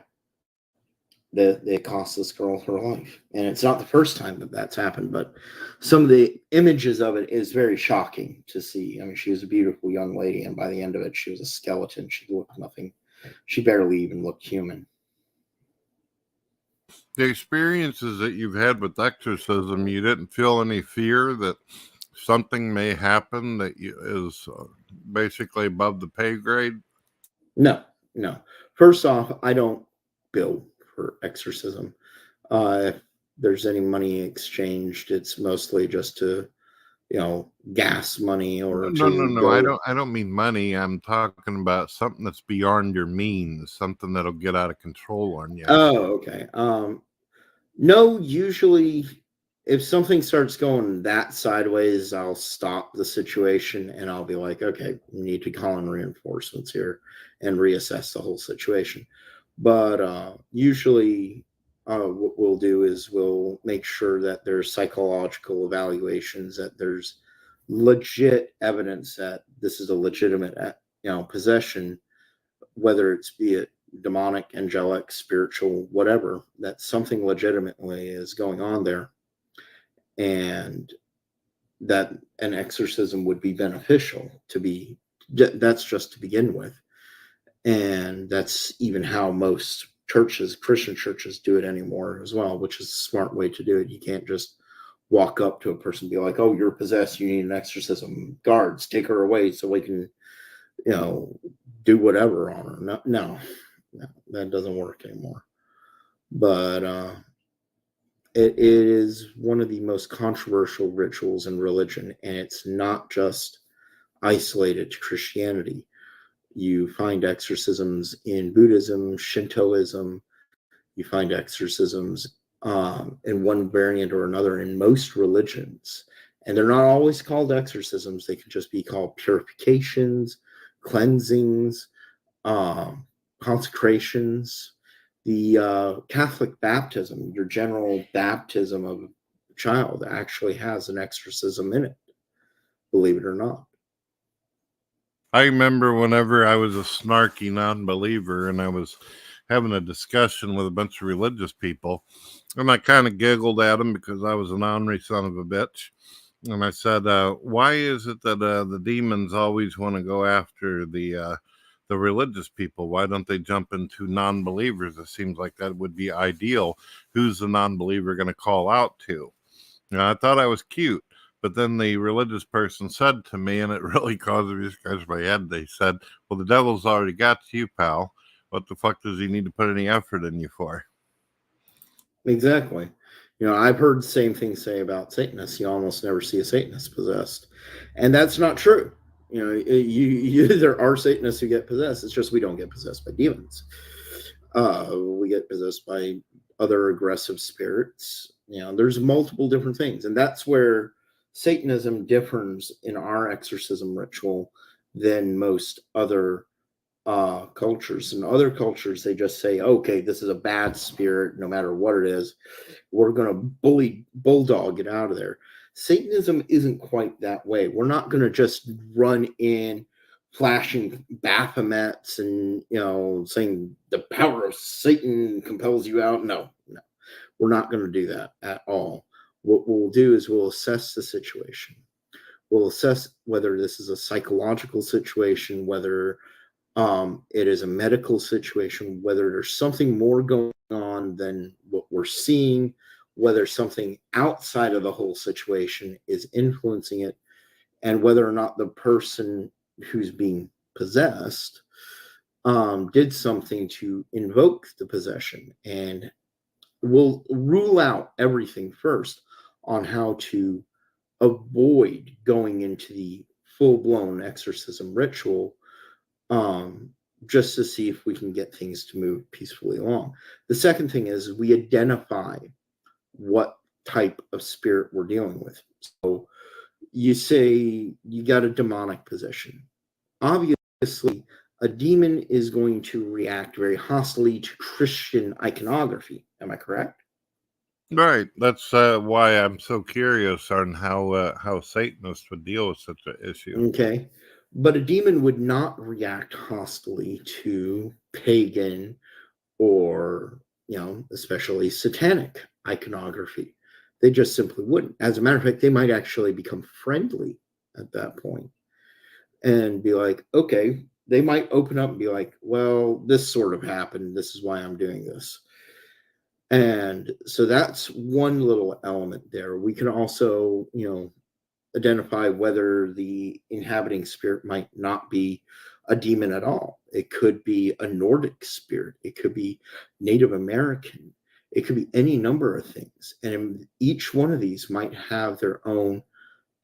they cost this girl her life. And it's not the first time that that's happened, but some of the images of it is very shocking to see. She was a beautiful young lady, and by the end of it, she was a skeleton. She looked nothing. She barely even looked human. The experiences that you've had with exorcism, you didn't feel any fear that something may happen that is basically above the pay grade? No. First off, I don't bill for exorcism. If there's any money exchanged, it's mostly just to, gas money or to No. go. I don't mean money. I'm talking about something that's beyond your means, something that'll get out of control on you. Oh, okay. No, usually if something starts going that sideways, I'll stop the situation and I'll be like, okay, we need to call in reinforcements here and reassess the whole situation. But usually, what we'll do is we'll make sure that there's psychological evaluations, that there's legit evidence that this is a legitimate, possession, whether it's be it demonic, angelic, spiritual, whatever, that something legitimately is going on there, and that an exorcism would be beneficial to be. That's just to begin with, and that's even how most churches, Christian churches, do it anymore as well, which is a smart way to do it. You can't just walk up to a person and be like, "Oh, you're possessed. You need an exorcism. Guards, take her away so we can, do whatever on her." No, that doesn't work anymore. But it is one of the most controversial rituals in religion, and it's not just isolated to Christianity. You find exorcisms in Buddhism, Shintoism. You find exorcisms in one variant or another in most religions. And they're not always called exorcisms. They can just be called purifications, cleansings, consecrations. The Catholic baptism, your general baptism of a child, actually has an exorcism in it, believe it or not. I remember whenever I was a snarky non-believer and I was having a discussion with a bunch of religious people, and I kind of giggled at them because I was an ornery son of a bitch. And I said, why is it that the demons always want to go after the religious people? Why don't they jump into non-believers? It seems like that would be ideal. Who's the non-believer going to call out to? I thought I was cute. But then the religious person said to me, and it really caused me to scratch my head, they said, well, the devil's already got you, pal. What the fuck does he need to put any effort in you for? Exactly. I've heard the same thing say about Satanists. You almost never see a Satanist possessed. And that's not true. There are Satanists who get possessed. It's just we don't get possessed by demons. We get possessed by other aggressive spirits. There's multiple different things. And that's where Satanism differs in our exorcism ritual than most other cultures. In other cultures, they just say, okay, this is a bad spirit, no matter what it is. We're going to bulldog it out of there. Satanism isn't quite that way. We're not going to just run in flashing Baphomets and, saying the power of Satan compels you out. No. We're not going to do that at all. What we'll do is we'll assess the situation. We'll assess whether this is a psychological situation, whether it is a medical situation, whether there's something more going on than what we're seeing, whether something outside of the whole situation is influencing it, and whether or not the person who's being possessed did something to invoke the possession. And we'll rule out everything first on how to avoid going into the full-blown exorcism ritual, just to see if we can get things to move peacefully along. The second thing is we identify what type of spirit we're dealing with. So you say you got a demonic possession. Obviously, a demon is going to react very hostily to Christian iconography. Am I correct? Right. That's why I'm so curious on how Satanists would deal with such an issue. Okay. But a demon would not react hostily to pagan or, especially satanic iconography. They just simply wouldn't. As a matter of fact, they might actually become friendly at that point and be like, okay, they might open up and be like, well, this sort of happened. This is why I'm doing this. And so that's one little element there. We can also, identify whether the inhabiting spirit might not be a demon at all. It could be a Nordic spirit. It could be Native American. It could be any number of things. And each one of these might have their own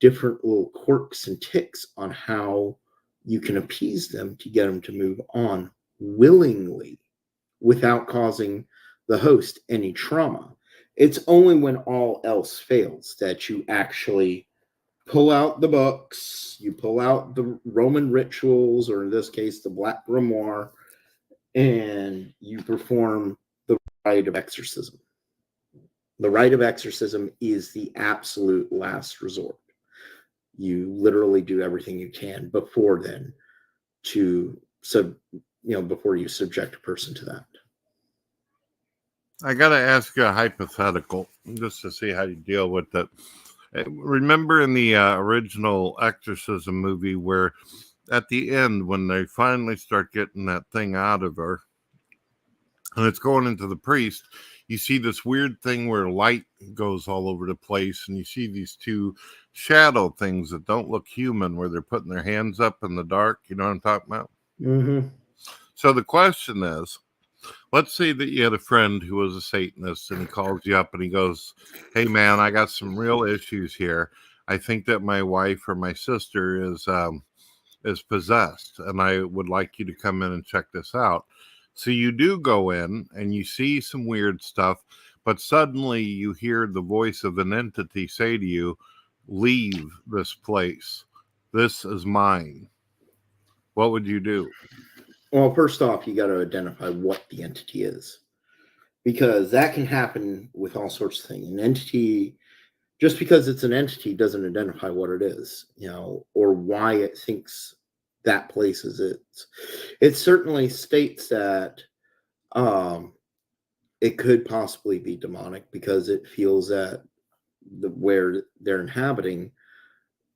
different little quirks and ticks on how you can appease them to get them to move on willingly without causing the host any trauma. It's only when all else fails that you actually pull out the books, you pull out the Roman rituals, or in this case, the Black Grimoire, and you perform the rite of exorcism. The rite of exorcism is the absolute last resort. You literally do everything you can before then to before you subject a person to that. I got to ask you a hypothetical just to see how you deal with it. Remember in the original Exorcism movie where at the end, when they finally start getting that thing out of her and it's going into the priest, you see this weird thing where light goes all over the place, and you see these two shadow things that don't look human, where they're putting their hands up in the dark. You know what I'm talking about? Mm-hmm. So the question is, let's say that you had a friend who was a Satanist, and he calls you up and he goes, "Hey man, I got some real issues here. I think that my wife or my sister is possessed, and I would like you to come in and check this out." So you do go in and you see some weird stuff, but suddenly you hear the voice of an entity say to you, "Leave this place. This is mine." What would you do? Well, first off, you got to identify what the entity is, because that can happen with all sorts of things. An entity, just because it's an entity, doesn't identify what it is, or why it thinks that place is it. It certainly states that it could possibly be demonic because it feels that where they're inhabiting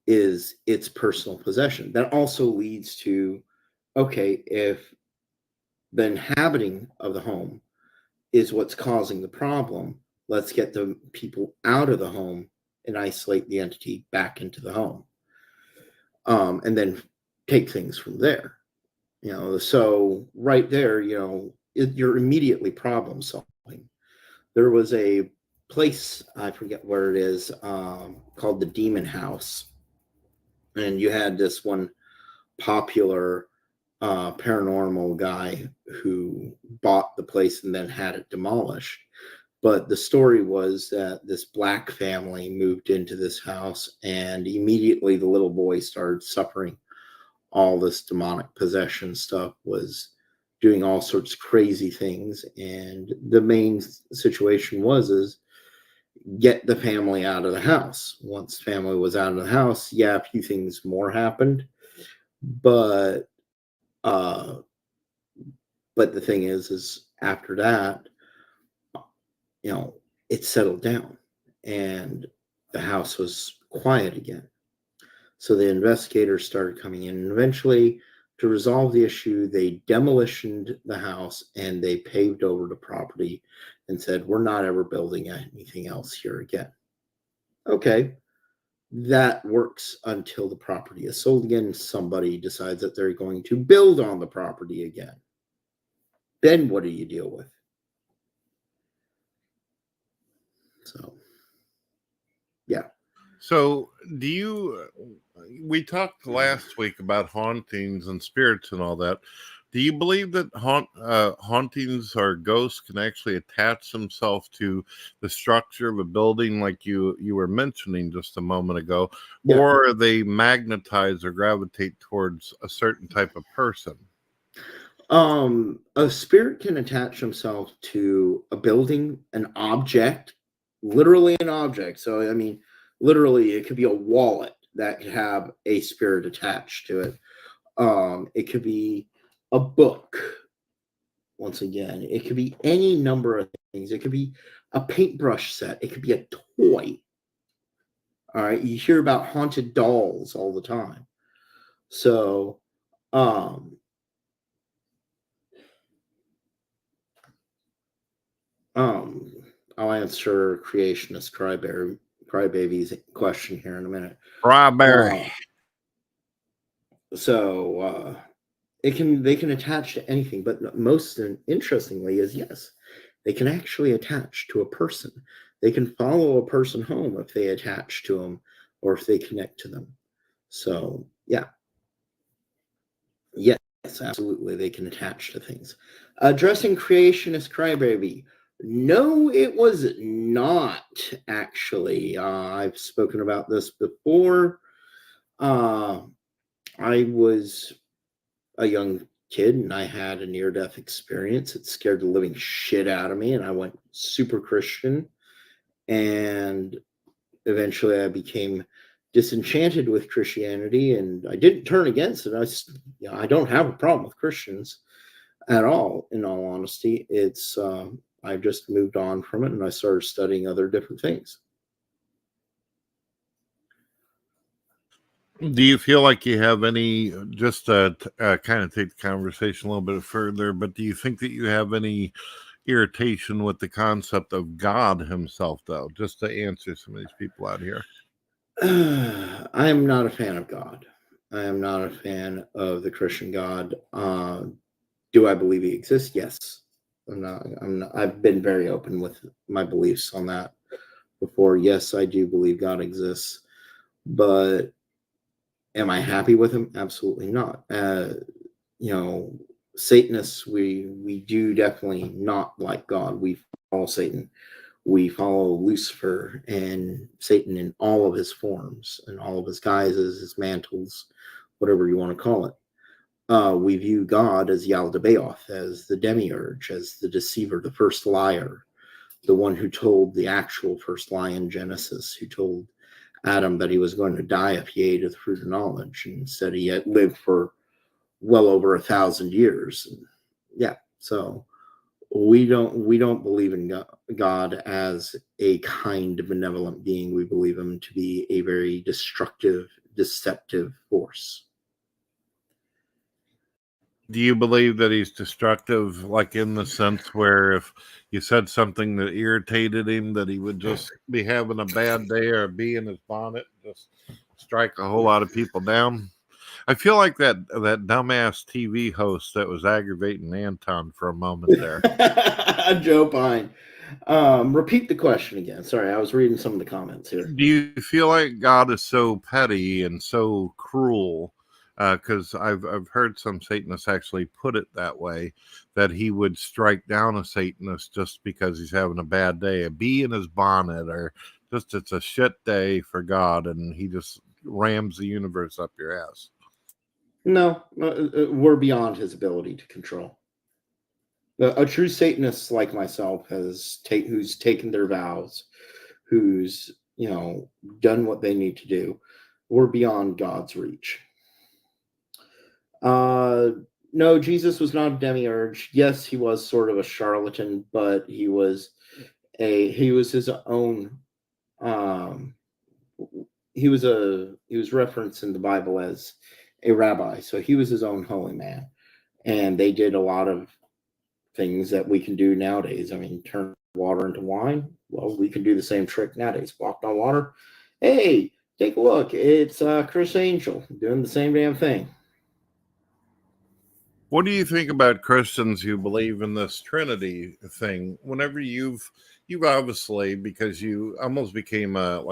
is its personal possession. That also leads to, okay, if the inhabiting of the home is what's causing the problem, let's get the people out of the home and isolate the entity back into the home, and then take things from there. So right there, you're immediately problem solving. There was a place, I forget where it is, called the Demon House, and you had this one popular paranormal guy who bought the place and then had it demolished. But the story was that this black family moved into this house, and immediately the little boy started suffering all this demonic possession stuff, was doing all sorts of crazy things. And the main situation is get the family out of the house. Once family was out of the house, a few things more happened. But the thing is after that, it settled down and the house was quiet again. So the investigators started coming in, and eventually, to resolve the issue, they demolished the house and they paved over the property and said, "We're not ever building anything else here again." Okay, that works until the property is sold again. Somebody decides that they're going to build on the property again. Then what do you deal with? So, yeah. So we talked last week about hauntings and spirits and all that. Do you believe that hauntings or ghosts can actually attach themselves to the structure of a building, like you were mentioning just a moment ago, or they magnetize or gravitate towards a certain type of person? A spirit can attach himself to a building, an object, literally an object. So, I mean, literally, it could be a wallet that could have a spirit attached to it. It could be a book. Once again, it could be any number of things. It could be a paintbrush set. It could be a toy. All right, you hear about haunted dolls all the time. So, I'll answer creationist crybaby Crybaby's question here in a minute. Strawberry. They can attach to anything, but most interestingly is yes, they can actually attach to a person. They can follow a person home if they attach to them or if they connect to them. So yeah, yes, absolutely, they can attach to things. Addressing creationist Crybaby. No, it was not actually. I've spoken about this before. I was a young kid and I had a near-death experience. It scared the living shit out of me, and I went super Christian. And eventually I became disenchanted with Christianity, and I didn't turn against it. I don't have a problem with Christians at all, in all honesty. It's I just moved on from it and I started studying other different things. Do you feel like you have any, just to kind of take the conversation a little bit further, but do you think that you have any irritation with the concept of God himself, though, just to answer some of these people out here? I am not a fan of God. I am not a fan of the Christian God. Do I believe he exists? Yes. I've been very open with my beliefs on that before. Yes, I do believe God exists, but am I happy with him? Absolutely not. Satanists, we do definitely not like God. We follow Satan. We follow Lucifer and Satan in all of his forms and all of his guises, his mantles, whatever you want to call it. We view God as Yaldabaoth, as the demiurge, as the deceiver, the first liar, the one who told the actual first lie in Genesis, who told Adam that he was going to die if he ate of the fruit of knowledge, and said he had lived for well over 1,000 years. And yeah, so we don't believe in God as a kind, benevolent being. We believe him to be a very destructive, deceptive force. Do you believe that he's destructive, like in the sense where if you said something that irritated him, that he would just be having a bad day or be in his bonnet, just strike a whole lot of people down? I feel like that dumbass TV host that was aggravating Anton for a moment there. Joe Pine. Repeat the question again. Sorry, I was reading some of the comments here. Do you feel like God is so petty and so cruel? Because I've heard some Satanists actually put it that way, that he would strike down a Satanist just because he's having a bad day, a bee in his bonnet, or just it's a shit day for God, and he just rams the universe up your ass. No, we're beyond his ability to control. A true Satanist like myself who's taken their vows, who's done what they need to do. We're beyond God's reach. No, Jesus was not a demiurge. Yes, he was sort of a charlatan, but he was his own. He was referenced in the Bible as a rabbi, so he was his own holy man, and they did a lot of things that we can do nowadays. I mean, turn water into wine. Well, we can do the same trick nowadays. Walk on water. Hey, take a look. It's Chris Angel doing the same damn thing. What do you think about Christians who believe in this Trinity thing? Whenever you've obviously, because you almost became a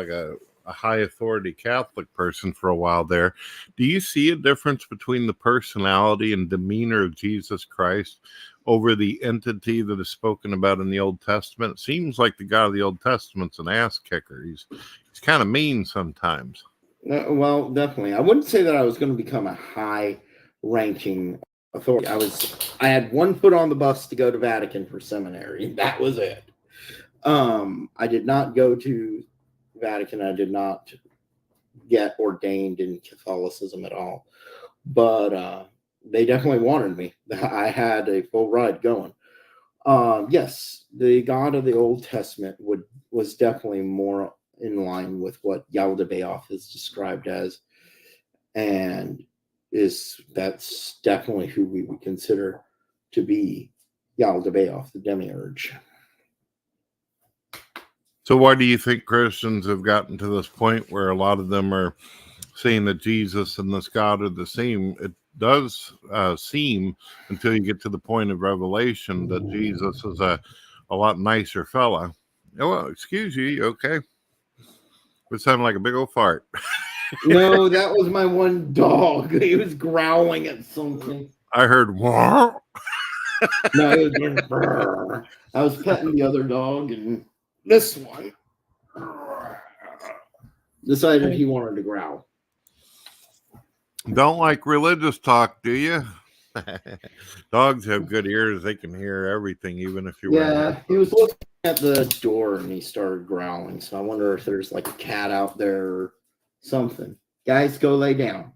high authority Catholic person for a while there, do you see a difference between the personality and demeanor of Jesus Christ over the entity that is spoken about in the Old Testament? It seems like the God of the Old Testament's an ass kicker. He's kind of mean sometimes. Well, definitely. I wouldn't say that I was going to become a high ranking authority. I had one foot on the bus to go to Vatican for seminary. That was it. I did not go to Vatican. I did not get ordained in Catholicism at all, but they definitely wanted me. I had a full ride going. Yes, the God of the Old Testament was definitely more in line with what Yaldabaoth is described as, and that's definitely who we would consider to be Yaldabaoth, the demiurge. So why do you think Christians have gotten to this point where a lot of them are saying that Jesus and this God are the same? It does seem, until you get to the point of Revelation, that Jesus is a lot nicer fella. Oh, well, excuse you, okay? It sounded like a big old fart. No, that was my one dog. He was growling at something. I heard, what? No, he was going, "Brr." I was petting the other dog, and this one decided he wanted to growl. Don't like religious talk, do you? Dogs have good ears. They can hear everything, even if you're Yeah, he was looking at the door and he started growling. So I wonder if there's like a cat out there or something. Guys, go lay down.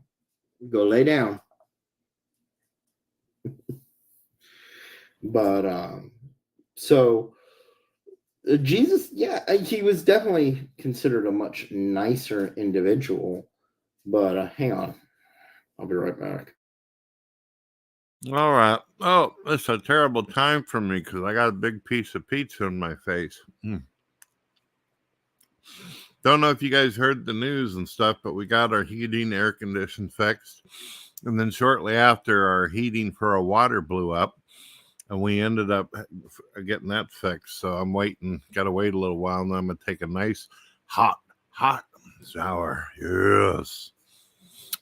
Go lay down. But so Jesus, yeah, he was definitely considered a much nicer individual. But hang on, I'll be right back. All right. Oh, it's a terrible time for me because I got a big piece of pizza in my face. Don't know if you guys heard the news and stuff, but we got our heating, air condition fixed. And then shortly after, our heating for our water blew up. And we ended up getting that fixed. So I'm waiting. Got to wait a little while. And I'm going to take a nice hot shower. Yes.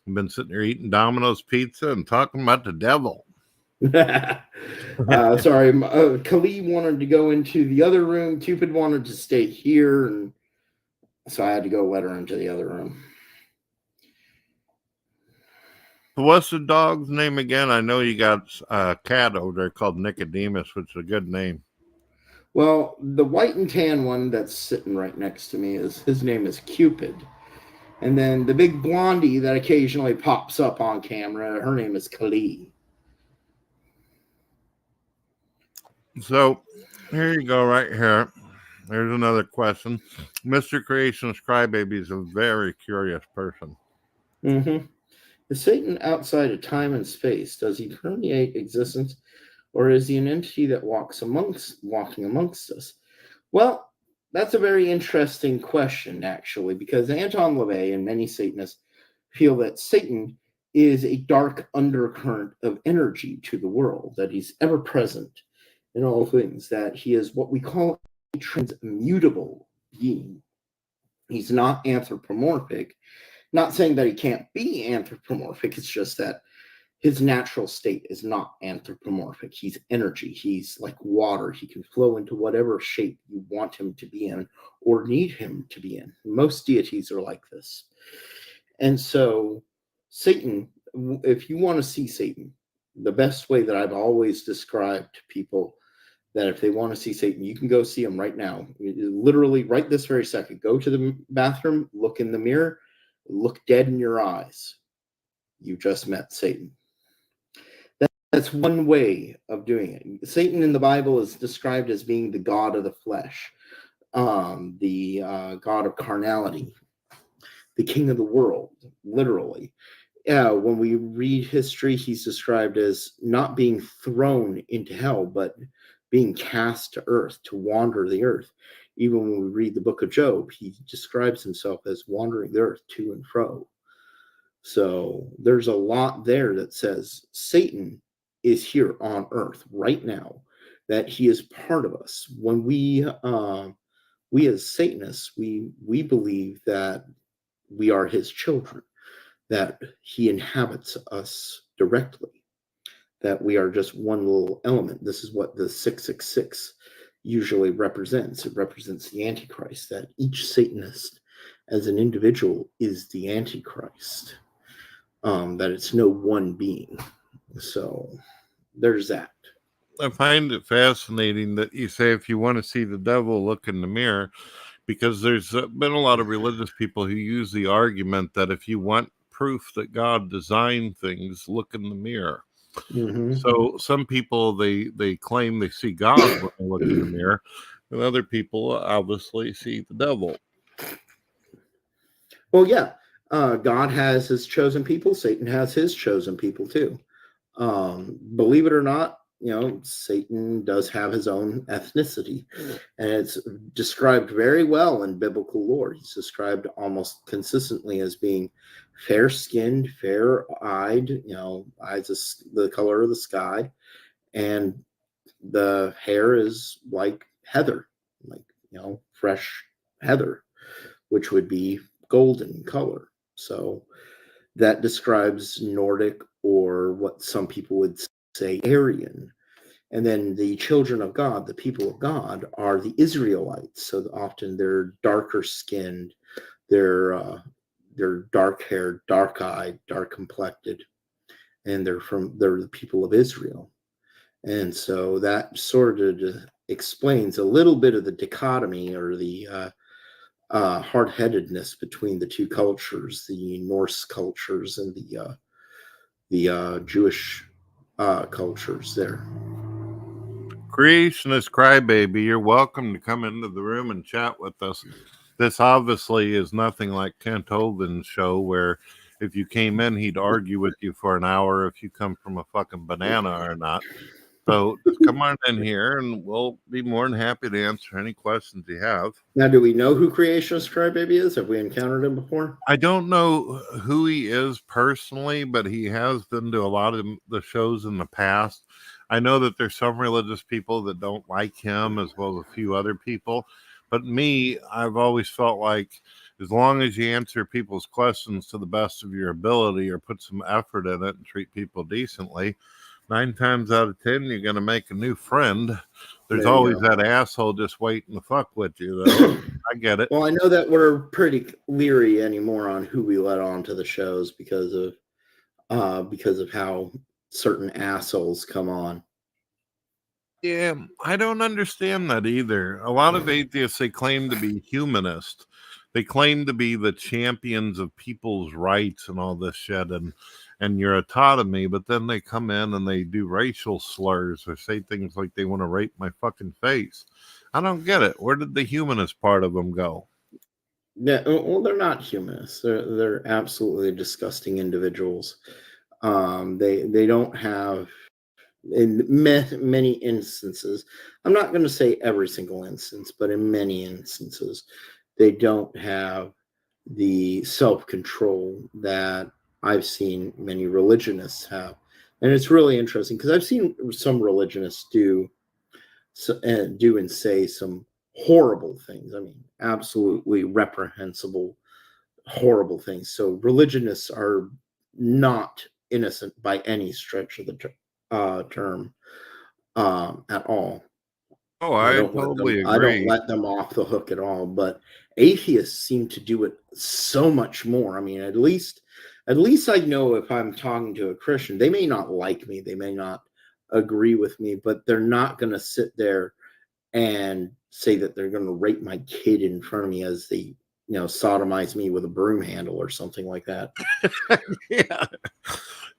I've been sitting here eating Domino's pizza and talking about the devil. Sorry, Khalid wanted to go into the other room. Cupid wanted to stay here, and so I had to go let her into the other room. What's the dog's name again? I know you got a cat over there called Nicodemus, which is a good name. Well, the white and tan one that's sitting right next to me his name is Cupid. And then the big blondie that occasionally pops up on camera, her name is Khalid. So here you go, right here. There's another question. Mr. Creationist Crybaby is a very curious person. Mm-hmm. Is Satan outside of time and space? Does he permeate existence, or is he an entity that walking amongst us? Well, that's a very interesting question, actually, because Anton LaVey and many Satanists feel that Satan is a dark undercurrent of energy to the world, that he's ever present in all things, that he is what we call a transmutable being. He's not anthropomorphic. Not saying that he can't be anthropomorphic, it's just that his natural state is not anthropomorphic. He's energy. He's like water. He can flow into whatever shape you want him to be in or need him to be in. Most deities are like this. And so Satan, if you want to see Satan, the best way that I've always described to people that if they want to see Satan, you can go see him right now. Literally right this very second. Go to the bathroom, look in the mirror, look dead in your eyes. You just met Satan. That's one way of doing it. Satan in the Bible is described as being the god of the flesh, the god of carnality, the king of the world, literally. When we read history, he's described as not being thrown into hell, but being cast to earth, to wander the earth. Even when we read the book of Job, he describes himself as wandering the earth to and fro. So there's a lot there that says Satan is here on earth right now, that he is part of us. When we as Satanists, we believe that we are his children, that he inhabits us directly, that we are just one little element. This is what the 666 usually represents. It represents the Antichrist, that each Satanist as an individual is the Antichrist, that it's no one being. So there's that. I find it fascinating that you say if you want to see the devil, look in the mirror, because there's been a lot of religious people who use the argument that if you want proof that God designed things, look in the mirror. Mm-hmm. So some people, they claim they see God when they look in the mirror, and other people obviously see the devil. Well, yeah, God has his chosen people. Satan has his chosen people too. Believe it or not, Satan does have his own ethnicity, and it's described very well in biblical lore. He's described almost consistently as being fair-skinned, fair-eyed, eyes the color of the sky, and the hair is like heather, like fresh heather, which would be golden color. So that describes Nordic, or what some people would say Aryan. And then the children of God, the people of God, are the Israelites. So often they're darker skinned, they're dark haired, dark eyed, dark complected, and they're the people of Israel. And so that sort of explains a little bit of the dichotomy, or the hard-headedness between the two cultures, the Norse cultures and the Jewish cultures there. Creationist Crybaby, you're welcome to come into the room and chat with us. This obviously is nothing like Kent Hovind's show, where if you came in, he'd argue with you for an hour if you come from a fucking banana or not. So just come on in here and we'll be more than happy to answer any questions you have. Now, do we know who Creationist Crybaby is? Have we encountered him before? I don't know who he is personally, but he has been to a lot of the shows in the past. I know that there's some religious people that don't like him, as well as a few other people. But me, I've always felt like as long as you answer people's questions to the best of your ability, or put some effort in it and treat people decently, 9 times out of 10, you're going to make a new friend. There's always that asshole just waiting to fuck with you, though. I get it. Well, I know that we're pretty leery anymore on who we let on to the shows because of how certain assholes come on. Yeah, I don't understand that either. A lot of atheists, they claim to be humanist. They claim to be the champions of people's rights and all this shit and your autonomy, but then they come in and they do racial slurs or say things like they want to rape my fucking face. I don't get it. Where did the humanist part of them go? Yeah, well, they're not humanists. They're absolutely disgusting individuals. They don't have, in many instances, I'm not going to say every single instance, but in many instances, they don't have the self-control that I've seen many religionists have. And it's really interesting because I've seen some religionists do and say some horrible things. I mean, absolutely reprehensible, horrible things. So religionists are not innocent by any stretch of the term at all. Oh, I I don't totally I don't agree. let them off the hook at all. But atheists seem to do it so much more. I mean, at least I know if I'm talking to a Christian, they may not like me, they may not agree with me, but they're not going to sit there and say that they're going to rape my kid in front of me as they, sodomize me with a broom handle or something like that. Yeah,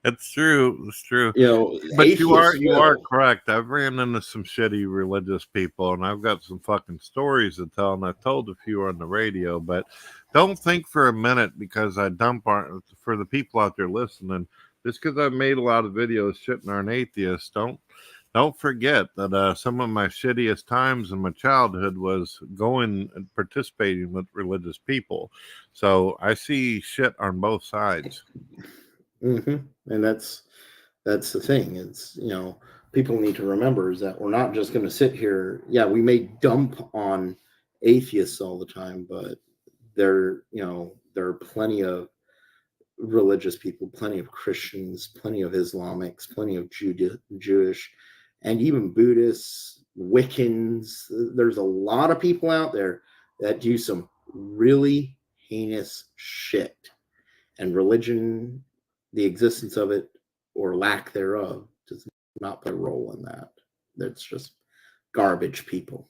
it's true. It's true. You know, But you atheists are will. correct. I've ran into some shitty religious people, and I've got some fucking stories to tell, and I've told a few on the radio. But don't think for a minute because I dump for the people out there listening. Just because I've made a lot of videos shitting on atheists, don't forget that some of my shittiest times in my childhood was going and participating with religious people. So I see shit on both sides. And that's the thing. It's, people need to remember is that we're not just going to sit here. Yeah, we may dump on atheists all the time, but there are plenty of religious people, plenty of Christians, plenty of Islamics, plenty of Jewish, and even Buddhists, Wiccans. There's a lot of people out there that do some really heinous shit. And religion, the existence of it or lack thereof, does not play a role in that. That's just garbage people.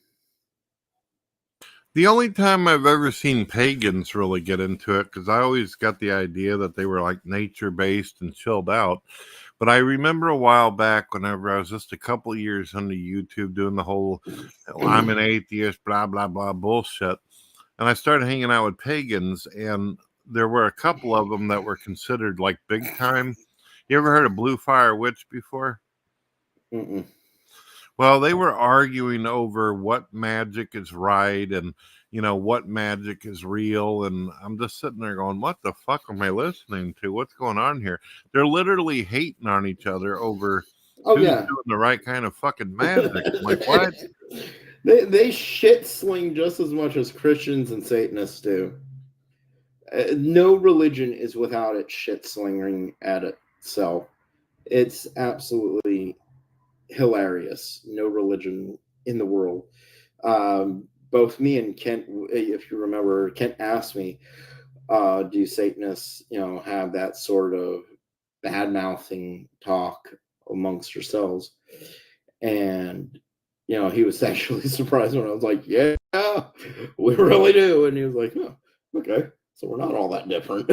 The only time I've ever seen pagans really get into it, because I always got the idea that they were like nature-based and chilled out. But I remember a while back whenever I was just a couple of years into YouTube doing the whole I'm an atheist, blah, blah, blah bullshit. And I started hanging out with pagans, and there were a couple of them that were considered like big time. You ever heard of Blue Fire Witch before? Mm-mm. Well, they were arguing over what magic is right and, what magic is real. And I'm just sitting there going, what the fuck am I listening to? What's going on here? They're literally hating on each other over Oh who's yeah. doing the right kind of fucking magic. I'm like, what? They shit sling just as much as Christians and Satanists do. No religion is without its shit slinging at itself. It's absolutely hilarious. No religion in the world. Both me and Kent, if you remember, Kent asked me, do Satanists, have that sort of bad mouthing talk amongst yourselves? And he was actually surprised when I was like, yeah, we really do. And he was like, oh, okay, so we're not all that different.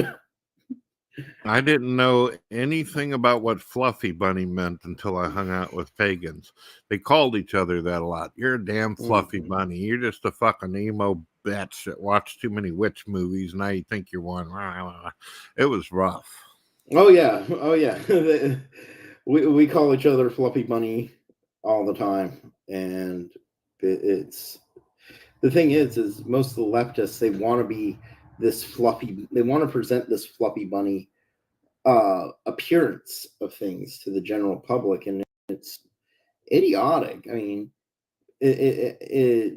I didn't know anything about what Fluffy Bunny meant until I hung out with pagans. They called each other that a lot. You're a damn Fluffy Bunny. You're just a fucking emo bitch that watched too many witch movies. Now you think you're one. It was rough. Oh yeah. We call each other Fluffy Bunny all the time, and it's the thing is most of the leftists, they want to be this fluffy. They want to present this Fluffy Bunny appearance of things to the general public, and it's idiotic. I mean,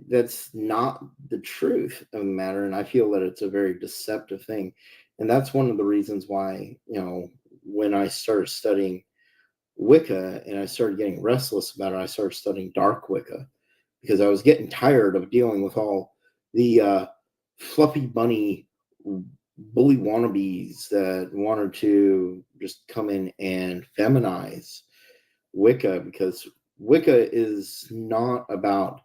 that's not the truth of the matter, and I feel that it's a very deceptive thing, and that's one of the reasons why when I started studying Wicca and I started getting restless about it, I started studying dark Wicca because I was getting tired of dealing with all the fluffy bunny bully wannabes that wanted to just come in and feminize Wicca, because Wicca is not about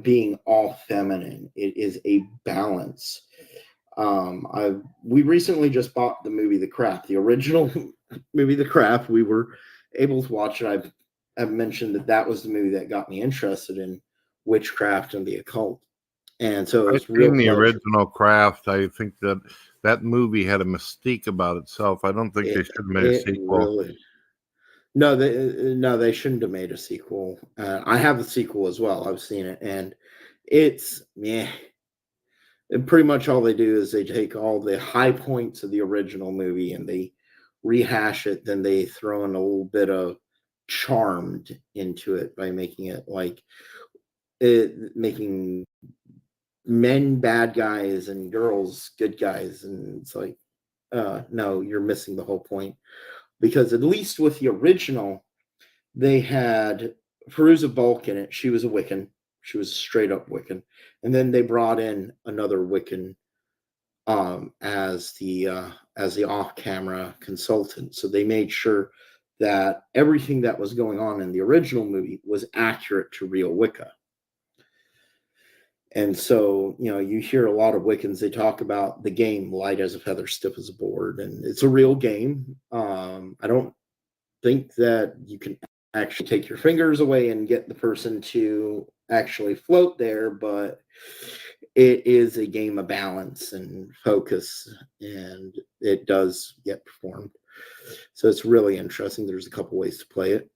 being all feminine. It is a balance. We recently just bought the movie The Craft, the original movie The Craft. We were able to watch it. I've mentioned that was the movie that got me interested in witchcraft and the occult, and so I've it's real seen the pleasure. original Craft. I think that movie had a mystique about itself. I don't think they should have made a sequel. Really, no, they shouldn't have made a sequel. I have the sequel as well. I've seen it, and it's And pretty much all they do is they take all the high points of the original movie and they rehash it. Then they throw in a little bit of charmed into it by making it like making men bad guys and girls good guys. And it's like, no, you're missing the whole point. Because at least with the original, they had Feruza Balk in it. She was a Wiccan. She was a straight up Wiccan. And then they brought in another Wiccan as the off-camera consultant. So they made sure that everything that was going on in the original movie was accurate to real Wicca. And so, you hear a lot of Wiccans, they talk about the game light as a feather, stiff as a board, and it's a real game. I don't think that you can actually take your fingers away and get the person to actually float there, but it is a game of balance and focus, and it does get performed. So it's really interesting. There's a couple ways to play it.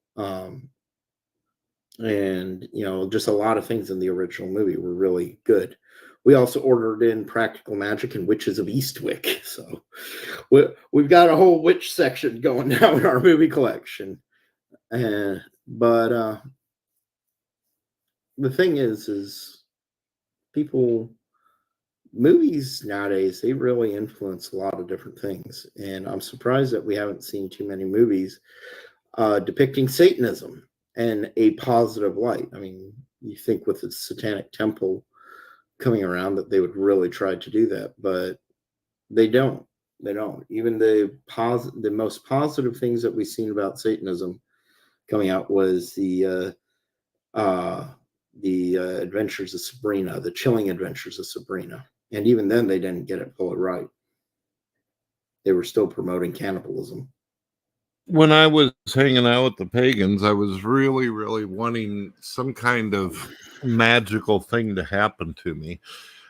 And just a lot of things in the original movie were really good. We also ordered in Practical Magic and Witches of Eastwick, so we've got a whole witch section going now in our movie collection. But the thing is movies nowadays, they really influence a lot of different things, and I'm surprised that we haven't seen too many movies depicting Satanism in a positive light. I mean, you think with the Satanic Temple coming around that they would really try to do that, but they don't. They don't. Even the most positive things that we've seen about Satanism coming out was the Adventures of Sabrina, the Chilling Adventures of Sabrina, and even then they didn't get it fully right. They were still promoting cannibalism. When I was hanging out with the pagans, I was really, really wanting some kind of magical thing to happen to me.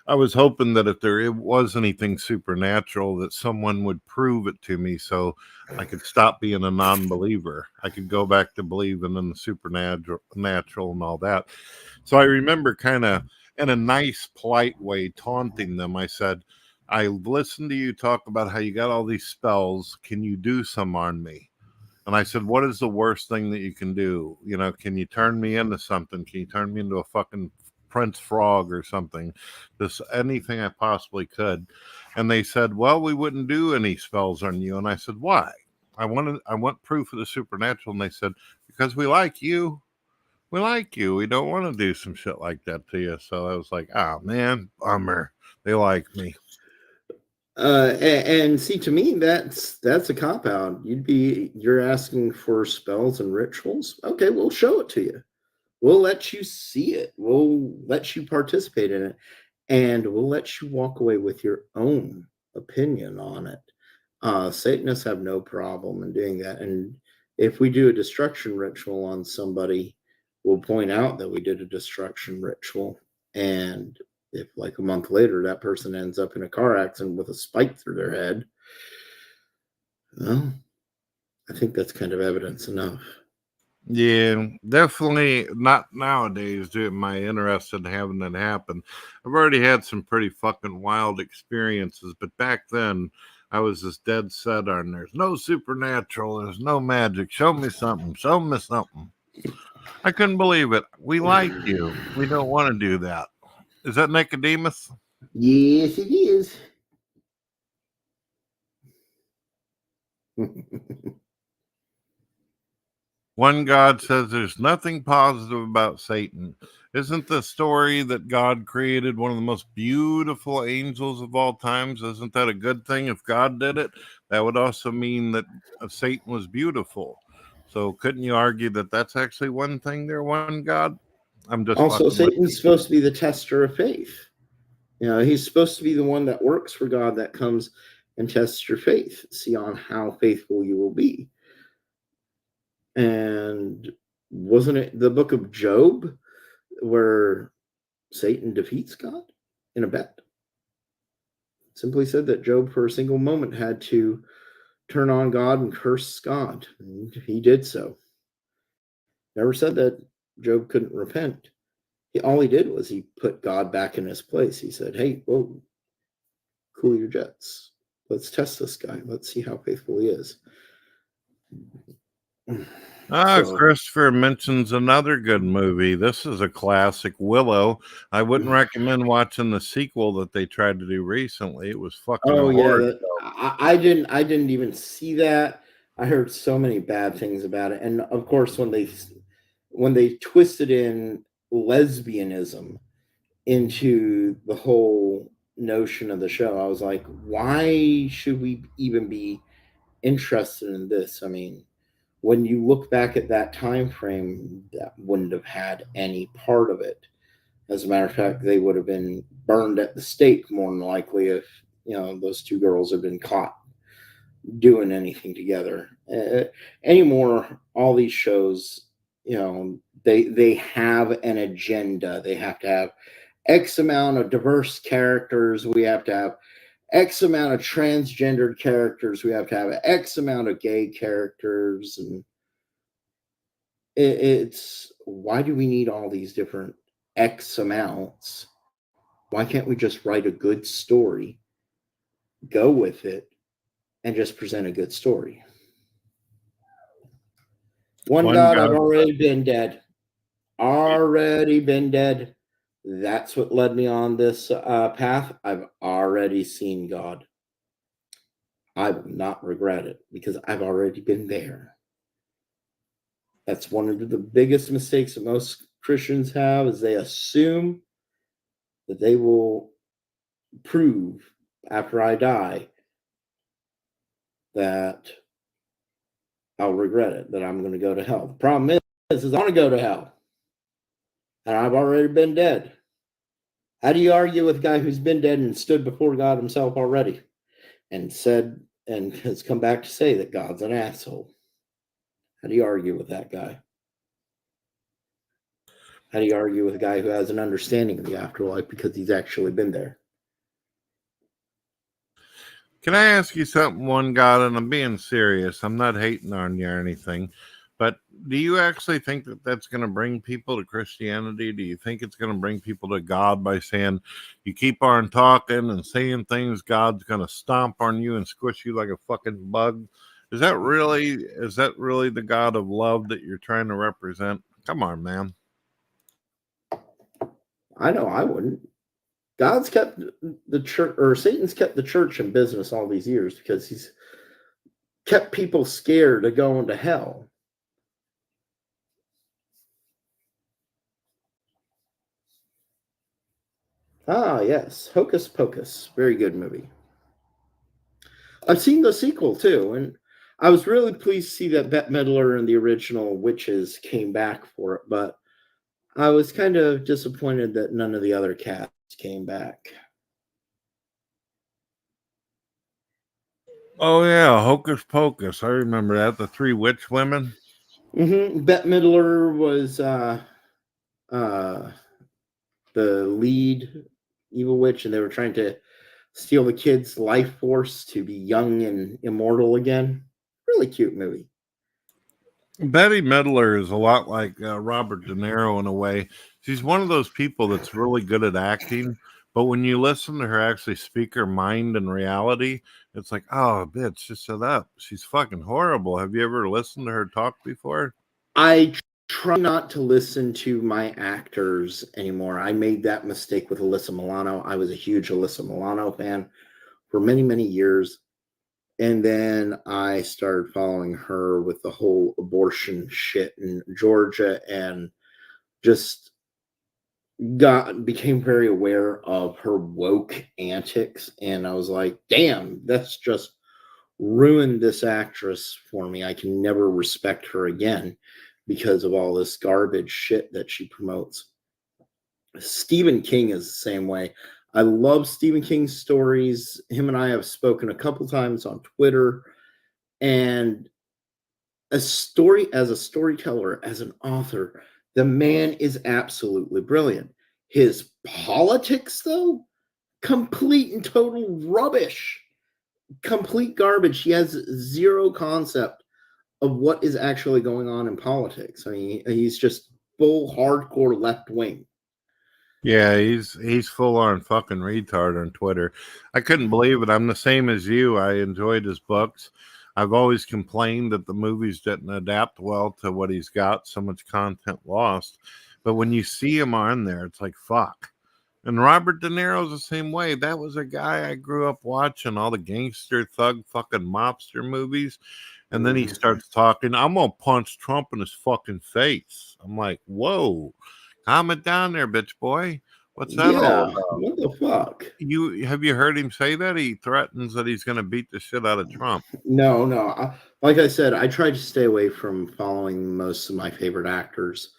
I was hoping that if there was anything supernatural, that someone would prove it to me so I could stop being a non-believer. I could go back to believing in the supernatural and all that. So I remember kind of in a nice, polite way taunting them. I said, I listened to you talk about how you got all these spells. Can you do some on me? And I said, what is the worst thing that you can do? You know, can you turn me into something? Can you turn me into a fucking Prince Frog or something? Just anything I possibly could. And they said, well, we wouldn't do any spells on you. And I said, why? I want proof of the supernatural. And they said, because we like you. We like you. We don't want to do some shit like that to you. So I was like, oh man, bummer. They like me. And see, to me, that's a cop out. You're asking for spells and rituals. Okay, we'll show it to you. We'll let you see it. We'll let you participate in it, and we'll let you walk away with your own opinion on it. Satanists have no problem in doing that. And if we do a destruction ritual on somebody, we'll point out that we did a destruction ritual. And if like a month later that person ends up in a car accident with a spike through their head, well, I think that's kind of evidence enough. Yeah, definitely not nowadays am I interested in having that happen. I've already had some pretty fucking wild experiences, but back then I was just dead set on there's no supernatural, there's no magic. Show me something. Show me something. I couldn't believe it. We like you. We don't want to do that. Is that Nicodemus? Yes, it is. One God says there's nothing positive about Satan. Isn't the story that God created one of the most beautiful angels of all times? Isn't that a good thing? If God did it, that would also mean that Satan was beautiful. So couldn't you argue that that's actually one thing there, one God? I'm just Also, fucking with Satan's supposed to be the tester of faith. You know, he's supposed to be the one that works for God, that comes and tests your faith, see on how faithful you will be. And wasn't it the book of Job where Satan defeats God in a bet? Simply said that Job, for a single moment, had to turn on God and curse God. And he did so. Never said that Job couldn't repent. All he did was he put God back in his place. He said, hey, whoa, cool your jets. Let's test this guy. Let's see how faithful he is. So, Christopher mentions another good movie. This is a classic, Willow. I wouldn't recommend watching the sequel that they tried to do recently. It was fucking horrid. I didn't even see that. I heard so many bad things about it, and of course, when they twisted in lesbianism into the whole notion of the show, I was like, why should we even be interested in this? I mean, when you look back at that time frame, that wouldn't have had any part of it. As a matter of fact, they would have been burned at the stake more than likely if those two girls had been caught doing anything together. Anymore, all these shows, they have an agenda. They have to have X amount of diverse characters. We have to have X amount of transgendered characters. We have to have X amount of gay characters. And it's why do we need all these different X amounts? Why can't we just write a good story, go with it, and just present a good story? One God, I've already been dead. Already been dead. That's what led me on this path. I've already seen God. I will not regret it because I've already been there. That's one of the biggest mistakes that most Christians have, is they assume that they will prove after I die that I'll regret it, that I'm going to go to hell. The problem is I want to go to hell, and I've already been dead. How do you argue with a guy who's been dead and stood before God himself already and said and has come back to say that God's an asshole? How do you argue with that guy? How do you argue with a guy who has an understanding of the afterlife because he's actually been there? Can I ask you something, one God, and I'm being serious. I'm not hating on you or anything, but do you actually think that that's going to bring people to Christianity? Do you think it's going to bring people to God by saying you keep on talking and saying things, God's going to stomp on you and squish you like a fucking bug? Is that really the God of love that you're trying to represent? Come on, man. I know I wouldn't. God's kept the church, or Satan's kept the church in business all these years because he's kept people scared of going to hell. Ah, yes. Hocus Pocus. Very good movie. I've seen the sequel too, and I was really pleased to see that Bette Midler and the original witches came back for it, but I was kind of disappointed that none of the other cats came back. Oh yeah, Hocus Pocus. I remember that. The three witch women. Bette Midler was uh, the lead evil witch, and they were trying to steal the kid's life force to be young and immortal again. Really cute movie. Betty Midler is a lot like Robert De Niro in a way. She's one of those people that's really good at acting, but when you listen to her actually speak her mind and reality, it's like, oh, bitch, just shut up. She's fucking horrible. Have you ever listened to her talk before? I try not to listen to my actors anymore. I made that mistake with Alyssa Milano. I was a huge Alyssa Milano fan for many, many years. And then I started following her with the whole abortion shit in Georgia and just became very aware of her woke antics. And I was like, damn, that's just ruined this actress for me. I can never respect her again because of all this garbage shit that she promotes. Stephen King is the same way. I love Stephen King's stories. Him and I have spoken a couple times on Twitter. And as a storyteller, as an author, the man is absolutely brilliant. His politics, though, complete and total rubbish. Complete garbage. He has zero concept of what is actually going on in politics. I mean, he's just full hardcore left wing. Yeah, he's full on fucking retard on Twitter. I couldn't believe it. I'm the same as you. I enjoyed his books. I've always complained that the movies didn't adapt well to what he's got, so much content lost. But when you see him on there, it's like fuck. And Robert De Niro's the same way. That was a guy I grew up watching all the gangster thug fucking mobster movies. And then he starts talking, I'm gonna punch Trump in his fucking face. I'm like, whoa. Calm it down there, bitch boy. What's that all Yeah, about? what the fuck? Have you heard him say that? He threatens that he's going to beat the shit out of Trump. No, no. Like I said, I tried to stay away from following most of my favorite actors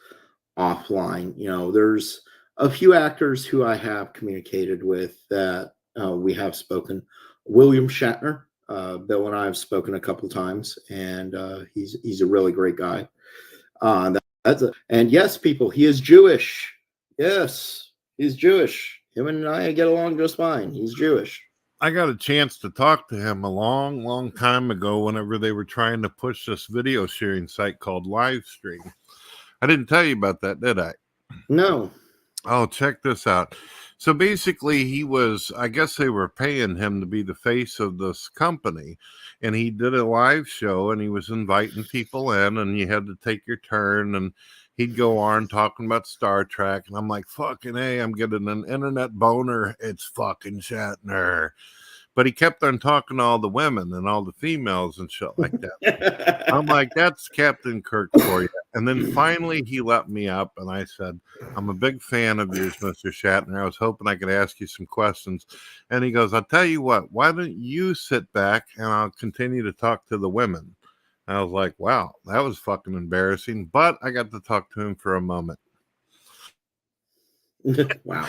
offline. You know, there's a few actors who I have communicated with that we have spoken. William Shatner, Bill and I have spoken a couple times, and he's a really great guy. And yes, people, he is Jewish. Yes, he's Jewish. Him and I get along just fine. He's Jewish. I got a chance to talk to him a long, long time ago whenever they were trying to push this video sharing site called Livestream. I didn't tell you about that, did I? No. Oh, check this out. So basically, I guess they were paying him to be the face of this company. And he did a live show and he was inviting people in and you had to take your turn. And he'd go on talking about Star Trek. And I'm like, fucking A, I'm getting an internet boner. It's fucking Shatner. But he kept on talking to all the women and all the females and shit like that. I'm like, that's Captain Kirk for you. And then finally he let me up and I said, I'm a big fan of yours, Mr. Shatner. I was hoping I could ask you some questions. And he goes, I'll tell you what, why don't you sit back and I'll continue to talk to the women? And I was like, wow, that was fucking embarrassing. But I got to talk to him for a moment. Wow.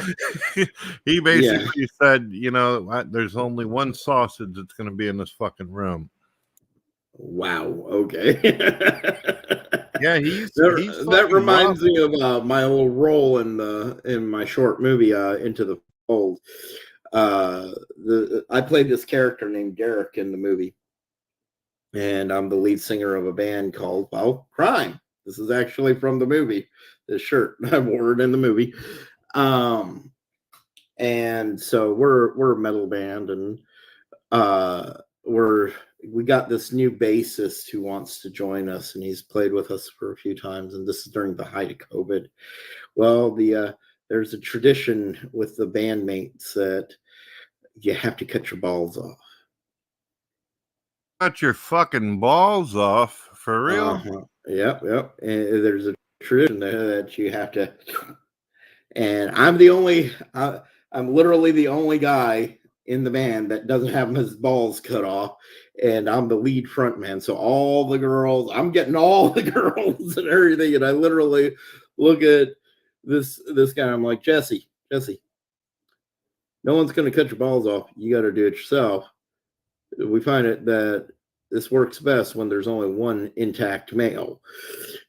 He basically said, you know, there's only one sausage that's going to be in this fucking room. Wow. Okay. Yeah, he's that fucking reminds awesome. me of my little role in my short movie Into the Fold. I played this character named Derek in the movie, and I'm the lead singer of a band called Crime. This is actually from the movie. This shirt I wore it in the movie. And so we're a metal band, and we got this new bassist who wants to join us, and he's played with us for a few times, and this is during the height of COVID. Well, there's a tradition with the bandmates that you have to cut your balls off. Cut your fucking balls off for real? Yep. And there's a tradition there that you have to, and I'm literally the only guy in the band that doesn't have his balls cut off, and I'm the lead front man. So all the girls, I'm getting all the girls and everything, and I literally look at this guy. I'm like, Jesse, no one's going to cut your balls off. You got to do it yourself. We find it that this works best when there's only one intact male,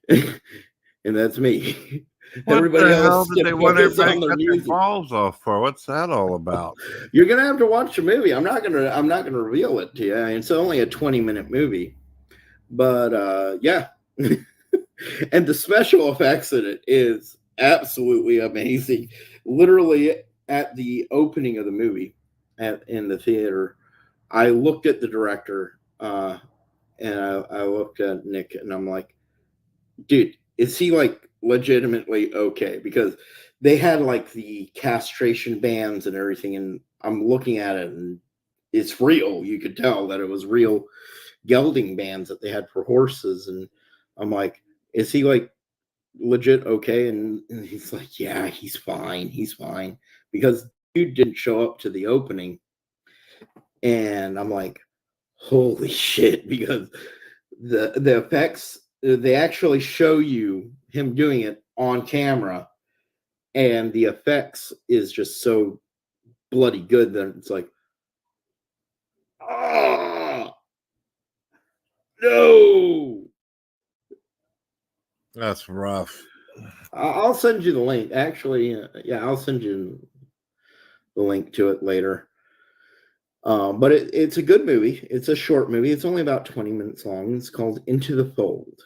and that's me. What Everybody the hell else did they can want focus everybody on to their cut their music. balls off for? What's that all about? You're gonna have to watch the movie. I'm not gonna reveal it to you. It's only a 20-minute movie, but yeah. And the special effects in it is absolutely amazing. Literally at the opening of the movie in the theater, I looked at the director and I looked at Nick, and I'm like, dude, is he like legitimately okay? Because they had like the castration bands and everything, and I'm looking at it, and it's real. You could tell that it was real gelding bands that they had for horses, and I'm like, is he like legit okay? And he's like, yeah, he's fine, because dude didn't show up to the opening, and I'm like, holy shit, because the effects, they actually show you him doing it on camera, and the effects is just so bloody good that it's like, oh no. That's rough. I'll send you the link. Actually, yeah, I'll send you the link to it later. But it's a good movie. It's a short movie. It's only about 20 minutes long. It's called Into the Fold.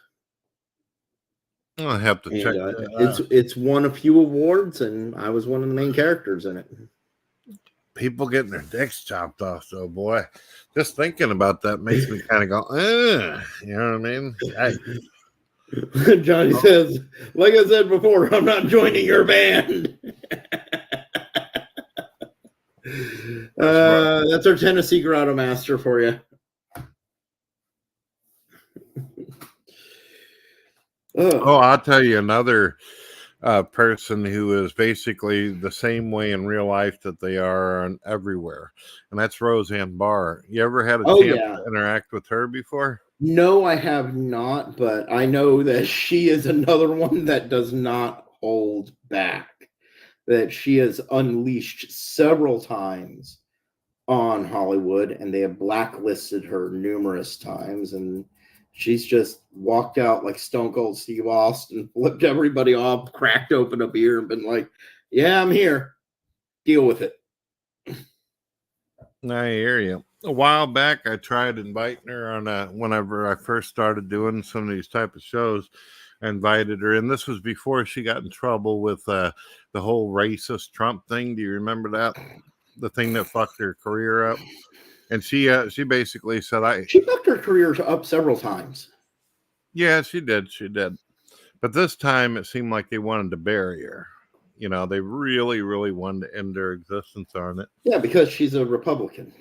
I'll have to check And that out. it's won a few awards, and I was one of the main characters in it. People getting their dicks chopped off, though, boy. Just thinking about that makes me kind of go, you know what I mean? Johnny says, like I said before, I'm not joining your band. That's our Tennessee Grotto Master for you. Oh, I'll tell you another person who is basically the same way in real life that they are everywhere, and that's Roseanne Barr. You ever had a chance to interact with her before? No, I have not, but I know that she is another one that does not hold back, that she has unleashed several times on Hollywood, and they have blacklisted her numerous times, and she's just walked out like Stone Cold Steve Austin, flipped everybody off, cracked open a beer, and been like, yeah, I'm here. Deal with it. I hear you. A while back, I tried inviting her on whenever I first started doing some of these type of shows. I invited her, and this was before she got in trouble with the whole racist Trump thing. Do you remember that? The thing that fucked her career up. And she basically said, she fucked her career up several times. Yeah, she did. But this time it seemed like they wanted to bury her. You know, they really, really wanted to end her existence on it. Yeah, because she's a Republican.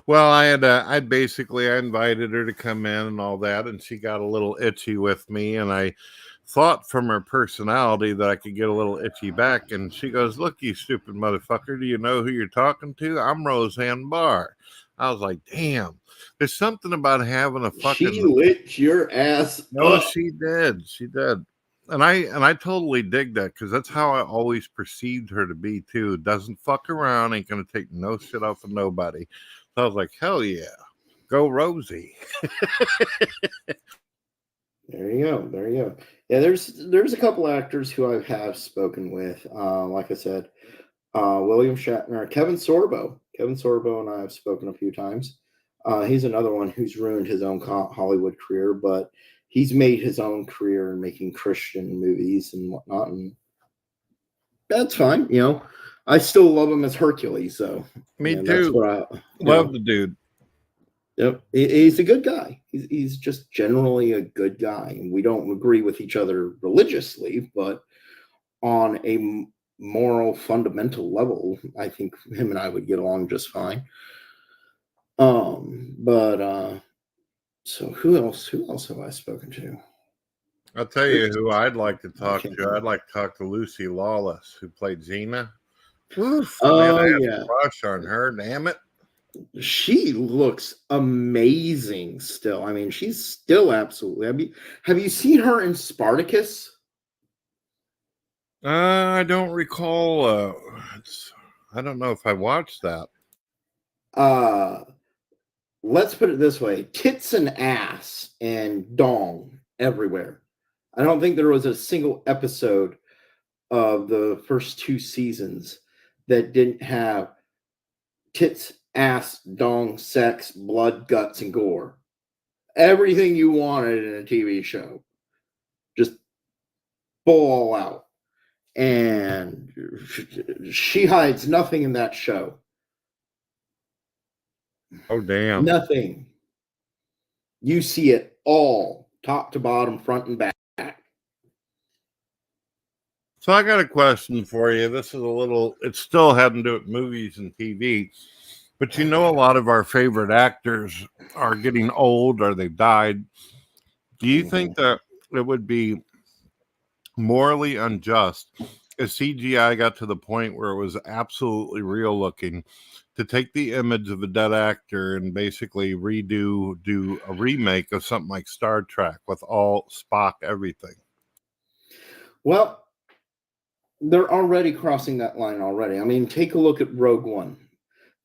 Well, I invited her to come in and all that, and she got a little itchy with me, and I thought from her personality that I could get a little itchy back. And she goes, look, you stupid motherfucker, do you know who you're talking to? I'm Roseanne Barr. I was like, damn, there's something about having a fucking... She lit your ass up. She did. And I totally dig that, because that's how I always perceived her to be too. Doesn't fuck around, ain't gonna take no shit off of nobody. So I was like, hell yeah, go Rosie. There you go. There you go. Yeah, there's a couple actors who I have spoken with. Like I said, William Shatner, Kevin Sorbo. Kevin Sorbo and I have spoken a few times. He's another one who's ruined his own Hollywood career, but he's made his own career in making Christian movies and whatnot, and that's fine. You know, I still love him as Hercules. So Me and that's too. what I Love the dude. Yep, he's a good guy. He's just generally a good guy, and we don't agree with each other religiously, but on a moral fundamental level, I think him and I would get along just fine. But so who else? Who else have I spoken to? I'll tell you who I'd like to talk Okay. to. I'd like to talk to Lucy Lawless, who played Xena. Oof, man, Oh I had yeah, a crush on her. Damn it. she looks amazing still. I mean, she's still absolutely. Have you seen her in Spartacus? I don't recall. I don't know if I watched that. Let's put it this way: tits and ass and dong everywhere. I don't think there was a single episode of the first two seasons that didn't have tits, ass, dong, sex, blood, guts, and gore. Everything you wanted in a TV show. Just full all out. And she hides nothing in that show. Oh, damn. Nothing. You see it all, top to bottom, front and back. So I got a question for you. This is it still had to do with movies and TV, but you know, a lot of our favorite actors are getting old or they've died. Do you think that it would be morally unjust if CGI got to the point where it was absolutely real looking to take the image of a dead actor and basically do a remake of something like Star Trek with all Spock everything? Well, they're already crossing that line already. I mean, take a look at Rogue One.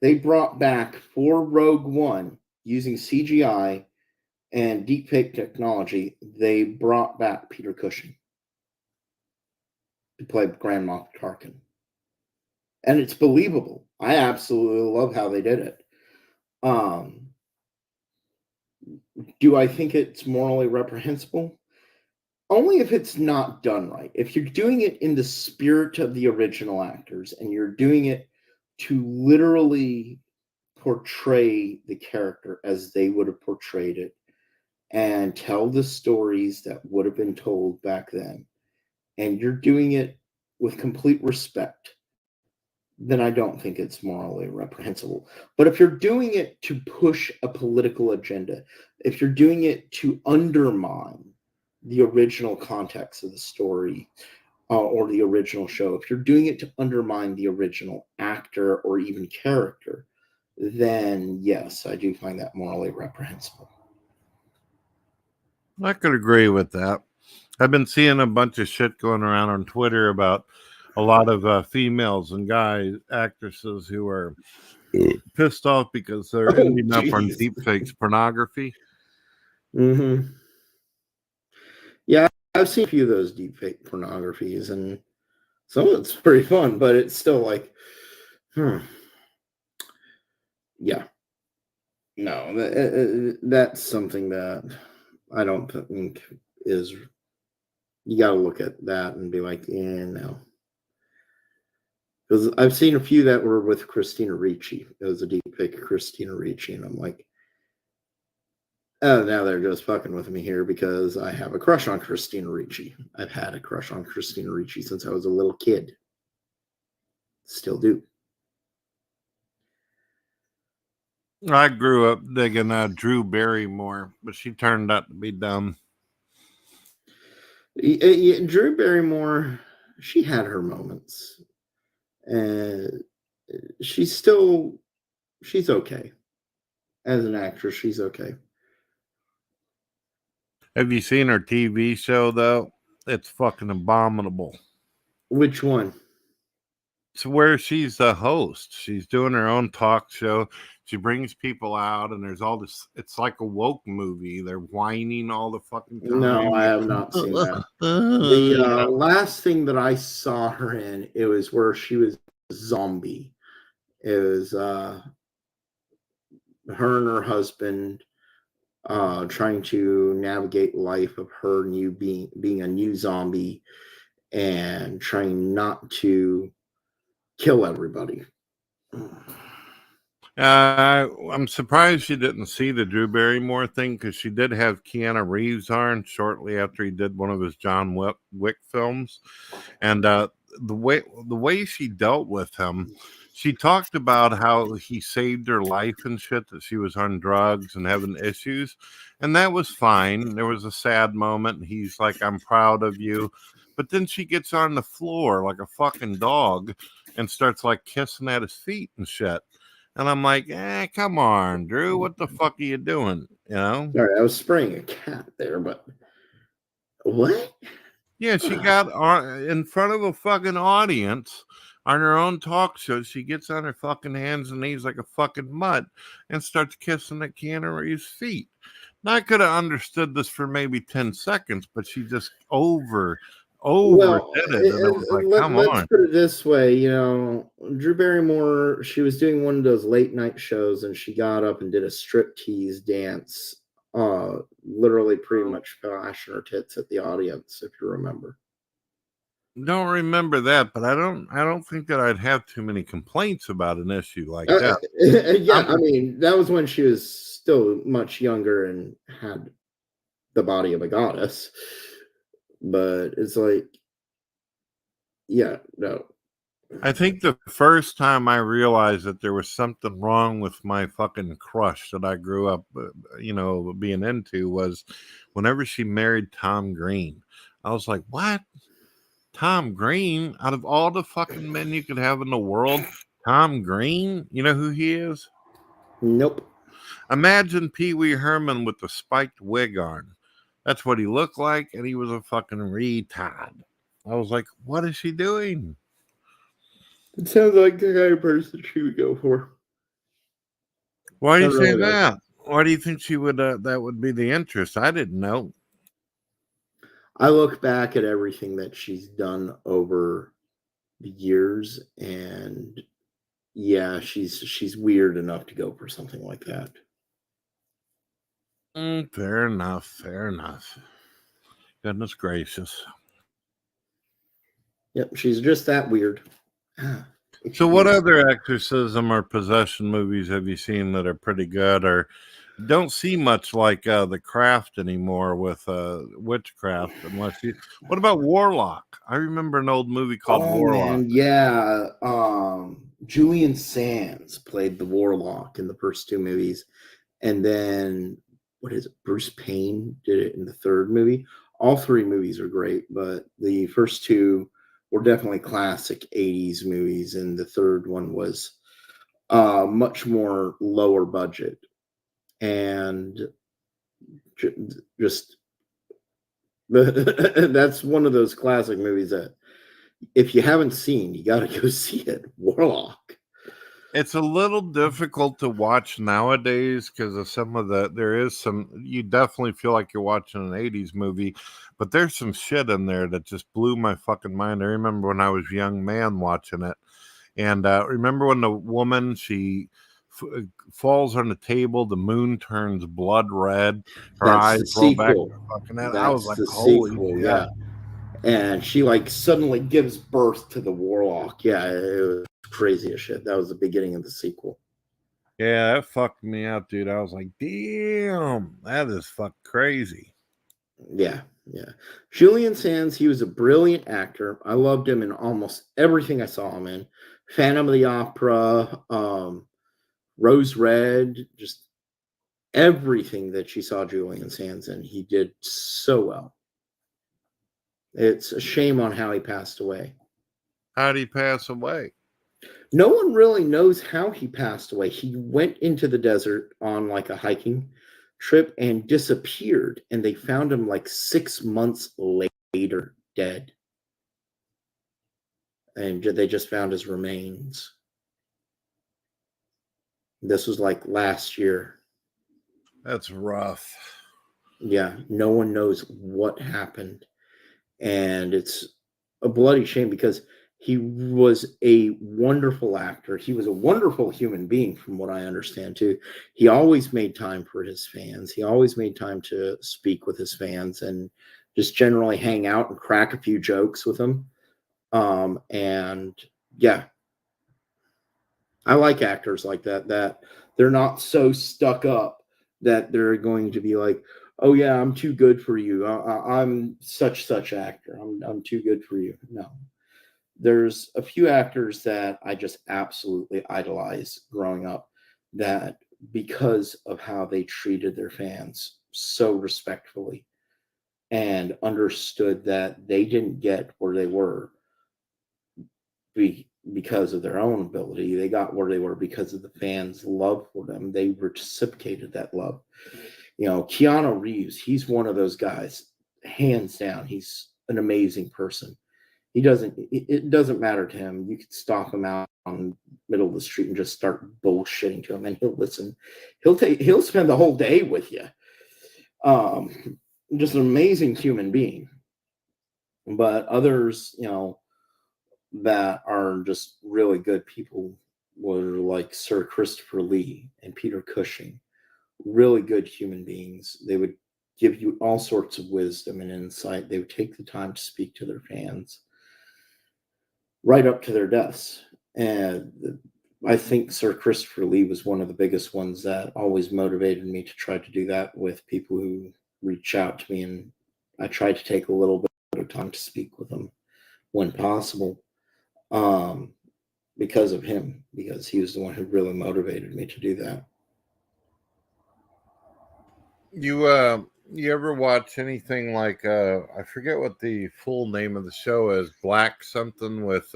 They brought back for Rogue One using CGI and deepfake technology. They brought back Peter Cushing to play Grand Moff Tarkin, and it's believable. I absolutely love how they did it. Do I think it's morally reprehensible? Only if it's not done right. If you're doing it in the spirit of the original actors and you're doing it to literally portray the character as they would have portrayed it and tell the stories that would have been told back then, and you're doing it with complete respect, then I don't think it's morally reprehensible. But if you're doing it to push a political agenda, if you're doing it to undermine the original context of the story or the original show, if you're doing it to undermine the original actor or even character, then yes, I do find that morally reprehensible. I could agree with that. I've been seeing a bunch of shit going around on Twitter about a lot of females and guys, actresses who are pissed off because they're ending up on deepfakes pornography. Mm-hmm. Yeah, I've seen a few of those deepfake pornographies, and some of it's pretty fun, but it's still like, yeah. No, that's something that I don't think is. You got to look at that and be like, yeah, no. Because I've seen a few that were with Christina Ricci. It was a deep pick of Christina Ricci, and I'm like, oh, now they're just fucking with me here because I have a crush on Christina Ricci. I've had a crush on Christina Ricci since I was a little kid. Still do. I grew up digging Drew Barrymore, but she turned out to be dumb. Drew Barrymore, she had her moments, and she's okay as an actress. She's okay. Have you seen her TV show though? It's fucking abominable. Which one? to where she's the host. She's doing her own talk show. She brings people out, and there's all this. It's like a woke movie. They're whining all the fucking time. No, I have not seen that. The last thing that I saw her in, it was where she was a zombie. It was her and her husband trying to navigate life of her being a new zombie and trying not to kill everybody. I'm surprised she didn't see the Drew Barrymore thing, because she did have Keanu Reeves on shortly after he did one of his John Wick films, and the way she dealt with him, she talked about how he saved her life and shit, that she was on drugs and having issues, and that was fine. There was a sad moment, and he's like, "I'm proud of you," but then she gets on the floor like a fucking dog and starts like kissing at his feet and shit. And I'm like, come on, Drew, what the fuck are you doing? You know? Sorry, I was spraying a cat there, but what? Yeah, she got in front of a fucking audience on her own talk show. She gets on her fucking hands and knees like a fucking mutt and starts kissing at Keanu Reeves' feet. Now, I could have understood this for maybe 10 seconds, but she just overdid it. And it was like, come let's on. put it this way, you know, Drew Barrymore, she was doing one of those late night shows, and she got up and did a striptease dance, literally pretty much flashing her tits at the audience, if you remember. Don't remember that, but I don't think that I'd have too many complaints about an issue like that. Yeah, I mean, that was when she was still much younger and had the body of a goddess. But it's like, yeah, no. I think the first time I realized that there was something wrong with my fucking crush that I grew up, being into, was whenever she married Tom Green. I was like, what? Tom Green? Out of all the fucking men you could have in the world, Tom Green? You know who he is? Nope. Imagine Pee Wee Herman with the spiked wig on. That's what he looked like, and he was a fucking retard. I was like, what is she doing? It sounds like the kind of person she would go for. Why do you say that? Why do you think she would? That would be the interest. I didn't know. I look back at everything that she's done over the years, and yeah, she's weird enough to go for something like that. Fair enough. Fair enough. Goodness gracious. Yep, she's just that weird. So, what other exorcism or possession movies have you seen that are pretty good, or don't see much like The Craft anymore with witchcraft? Unless you, what about Warlock? I remember an old movie called Warlock. Man, yeah, Julian Sands played the Warlock in the first two movies, and then what is it? Bruce Payne did it in the third movie. All three movies are great, but the first two were definitely classic 80s movies, and the third one was much more lower budget and just that's one of those classic movies that if you haven't seen, you got to go see it. Warlock. It's a little difficult to watch nowadays because of you definitely feel like you're watching an 80s movie, but there's some shit in there that just blew my fucking mind. I remember when I was a young man watching it, and remember when the woman, she falls on the table, the moon turns blood red, her eyes roll back. I was like, holy shit. Yeah. And she like suddenly gives birth to the Warlock. Yeah, it was crazy as shit. That was the beginning of the sequel. Yeah, that fucked me up, dude. I was like, damn, that is fuck crazy. Yeah. Julian Sands, he was a brilliant actor. I loved him in almost everything I saw him in. Phantom of the Opera, Rose Red, just everything that you saw Julian Sands in, he did so well. It's a shame on how he passed away. How did he pass away? No one really knows how he passed away. He went into the desert on like a hiking trip and disappeared, and they found him like 6 months later dead. and they just found his remains. This was like last year. That's rough. Yeah, no one knows what happened. And it's a bloody shame because he was a wonderful actor. He was a wonderful human being, from what I understand, too. He always made time for his fans. He always made time to speak with his fans and just generally hang out and crack a few jokes with them. And yeah, I like actors like that, that they're not so stuck up that they're going to be like, oh yeah, I'm too good for you. I'm such actor. I'm too good for you. No, there's a few actors that I just absolutely idolized growing up, that because of how they treated their fans so respectfully and understood that they didn't get where they were because of their own ability. They got where they were because of the fans' love for them. They reciprocated that love. You know, Keanu Reeves, he's one of those guys, hands down. He's an amazing person. It doesn't matter to him. You could stalk him out on the middle of the street and just start bullshitting to him, and he'll listen. He'll spend the whole day with you. Just an amazing human being. But others, you know, that are just really good people were like Sir Christopher Lee and Peter Cushing. Really good human beings. They would give you all sorts of wisdom and insight. They would take the time to speak to their fans right up to their deaths. And I think Sir Christopher Lee was one of the biggest ones that always motivated me to try to do that with people who reach out to me. And I try to take a little bit of time to speak with them when possible, because of him, because he was the one who really motivated me to do that. You ever watch anything like I forget what the full name of the show is, Black something with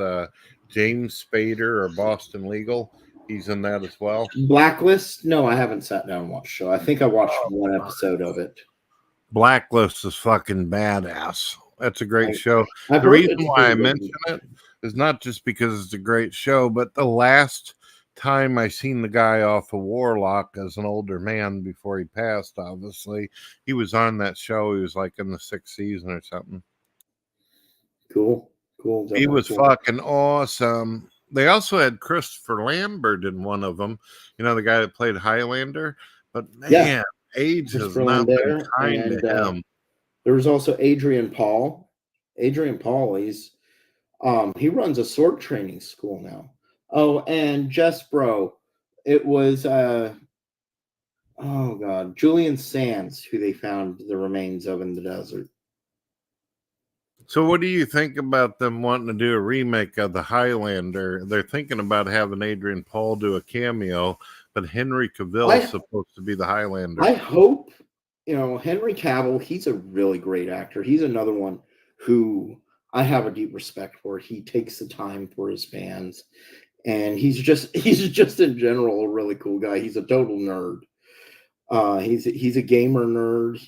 James Spader or Boston Legal? He's in that as well. Blacklist? No, I haven't sat down and watched the show. I think I watched one episode of it. Blacklist is fucking badass. That's a great show. I've The heard reason it's why I pretty good. mention it is not just because it's a great show, but the last time I seen the guy off of Warlock as an older man before he passed, obviously, he was on that show. He was like in the 6th season or something. Cool. He was Cool. fucking awesome. They also had Christopher Lambert in one of them, you know, the guy that played Highlander. But man, Yeah. age has Christopher not been Lambert, kind and to him. there was also Adrian Paul. Adrian Paul, he runs a sword training school now. Oh, and Jess Bro, it was Julian Sands, who they found the remains of in the desert. So what do you think about them wanting to do a remake of the Highlander? They're thinking about having Adrian Paul do a cameo, but Henry Cavill is supposed to be the Highlander. I hope, you know, Henry Cavill, he's a really great actor. He's another one who I have a deep respect for. He takes the time for his fans, and he's just in general a really cool guy. He's a total nerd. He's a gamer nerd.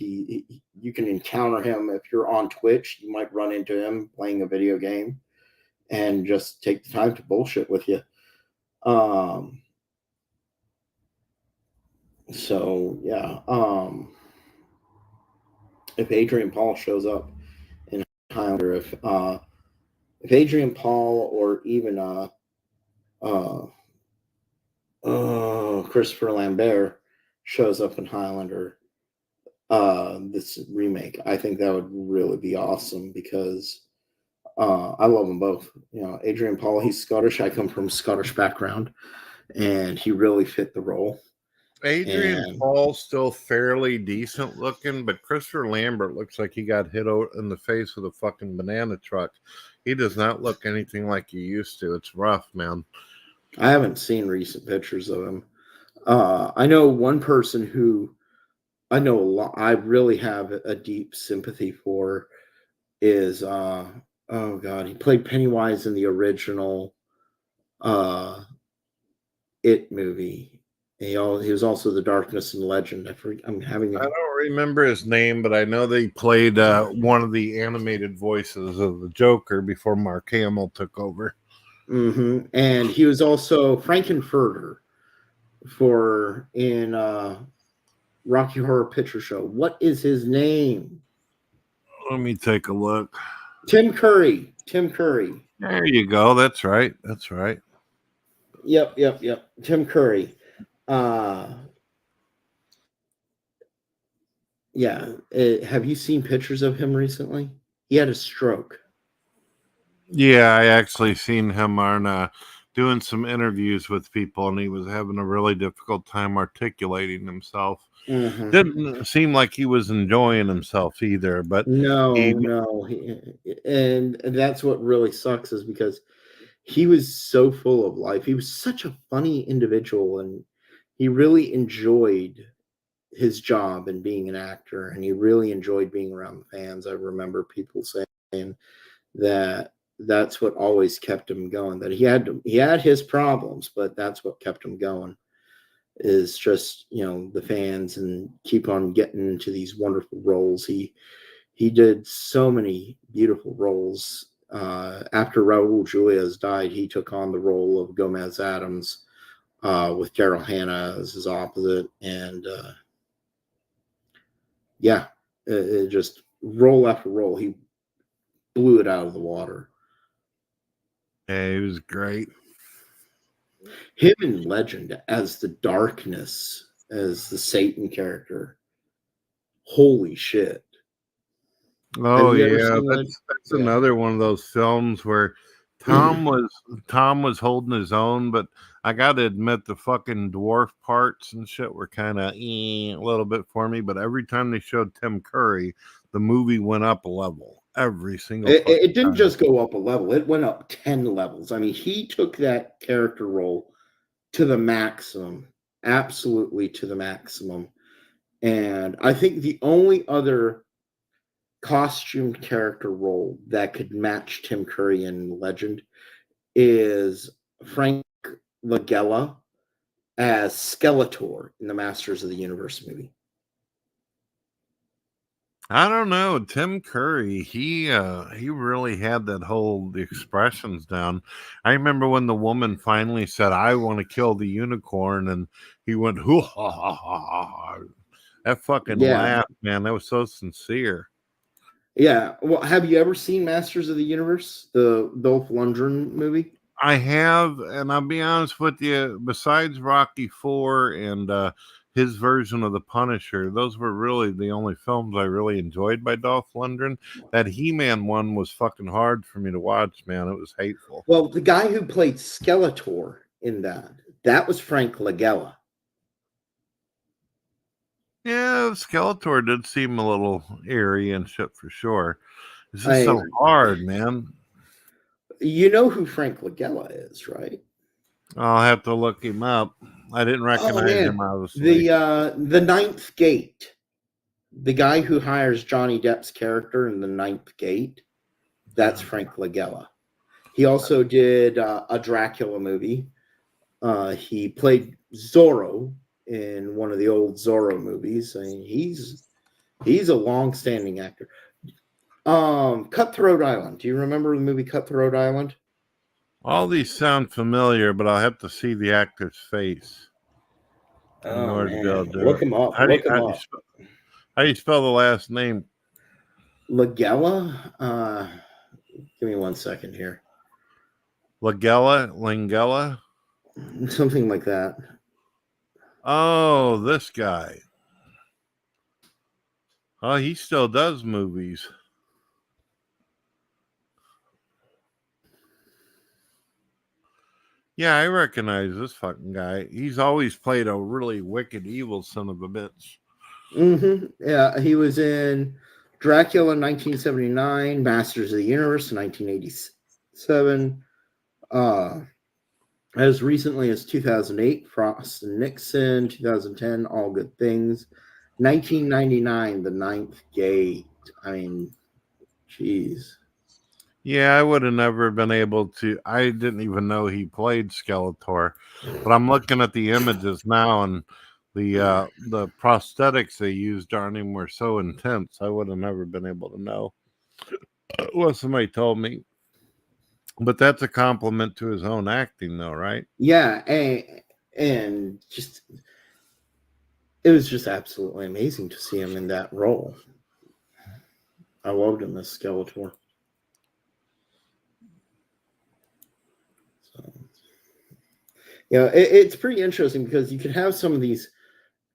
You can encounter him if you're on Twitch. You might run into him playing a video game and just take the time to bullshit with you. So yeah. If Adrian Paul shows up in Highlander, if Adrian Paul or even Christopher Lambert shows up in Highlander, this remake, I think that would really be awesome, because I love them both. You know, Adrian Paul, he's Scottish. I come from a Scottish background, and he really fit the role. Adrian Paul's still fairly decent looking, but Christopher Lambert looks like he got hit in the face with a fucking banana truck. He does not look anything like he used to. It's rough, man. I haven't seen recent pictures of him. I know one person who I know a lot, I really have a deep sympathy for, is he played Pennywise in the original It movie. He was also the Darkness and Legend. I don't remember his name, but I know they played one of the animated voices of the Joker before Mark Hamill took over. And he was also Frankenfurter in Rocky Horror Picture Show. What is his name? Let me take a look. Tim Curry. Tim Curry. There you go. That's right. That's right. Yep. Tim Curry. Yeah. Have you seen pictures of him recently? He had a stroke. Yeah, I actually seen him on doing some interviews with people, and he was having a really difficult time articulating himself. Didn't seem like he was enjoying himself either, but No. And that's what really sucks, is because he was so full of life. He was such a funny individual, and he really enjoyed his job and being an actor, and he really enjoyed being around the fans. I remember people saying that that's what always kept him going, that he had his problems, but that's what kept him going, is just, the fans, and keep on getting into these wonderful roles. He did so many beautiful roles. After Raul Julia's died, he took on the role of Gomez Adams, with Daryl Hannah as his opposite, and it just role after role, he blew it out of the water. yeah, he was great. Him in Legend as the Darkness, as the Satan character. Holy shit. Oh you ever yeah, seen that's Yeah. another one of those films where Tom was holding his own, but I gotta admit the fucking dwarf parts and shit were kind of a little bit for me. But every time they showed Tim Curry, the movie went up a level every single. It didn't time. just go up a level; it went up 10 levels. I mean, he took that character role to the maximum, absolutely to the maximum. And I think the only other costumed character role that could match Tim Curry in Legend is Frank Langella as Skeletor in the Masters of the Universe movie. I don't know, Tim Curry. He really had that whole the expressions down. I remember when the woman finally said, "I want to kill the unicorn," and he went, "Hoo ha ha ha ha." That fucking laugh, man, that was so sincere. Yeah. Well, have you ever seen Masters of the Universe, the Dolph Lundgren movie? I have, and I'll be honest with you, besides Rocky IV and his version of the Punisher, those were really the only films I really enjoyed by Dolph Lundgren. That He-Man one was fucking hard for me to watch, man. It was hateful. Well, the guy who played Skeletor in that was Frank Langella. Yeah, Skeletor did seem a little eerie and shit for sure. It's just so hard, man. You know who Frank Langella is, right? I'll have to look him up. I didn't recognize him, obviously. The Ninth Gate, the guy who hires Johnny Depp's character in The Ninth Gate, that's Frank Langella. He also did a Dracula movie. He played Zorro in one of the old Zorro movies. I mean, he's a long-standing actor. Cutthroat Island. Do you remember the movie Cutthroat Island? All these sound familiar, but I'll have to see the actor's face. Oh, man. Look him up. How do you spell the last name? Langella? Give me 1 second here. Langella? Something like that. Oh, this guy. Oh, he still does movies. Yeah, I recognize this fucking guy. He's always played a really wicked, evil son of a bitch. Yeah, he was in Dracula in 1979, Masters of the Universe in 1987. As recently as 2008, Frost and Nixon, 2010, All Good Things, 1999, The Ninth Gate. I mean, jeez. Yeah, I would have never been able to. I didn't even know he played Skeletor, but I'm looking at the images now, and the prosthetics they used on him were so intense. I would have never been able to know. Well, somebody told me. But that's a compliment to his own acting, though, right? Yeah, and just it was just absolutely amazing to see him in that role. I loved him as Skeletor. So, it's pretty interesting because you can have some of these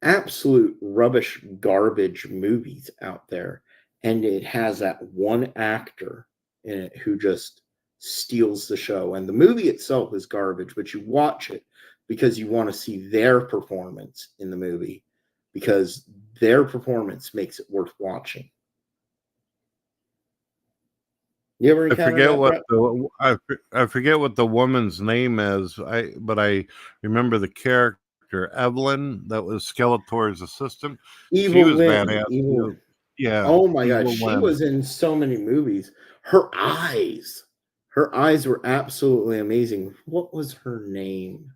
absolute rubbish garbage movies out there, and it has that one actor in it who just steals the show. And the movie itself is garbage, but you watch it because you want to see their performance in the movie, because their performance makes it worth watching. You ever I encounter forget that, what Brett? I forget what the woman's name is. But I remember the character Evelyn that was Skeletor's assistant. She Evil was Lynn. badass Evil. too. Yeah, Oh my God, Evil she Lynn. was in so many movies. Her eyes were absolutely amazing. What was her name?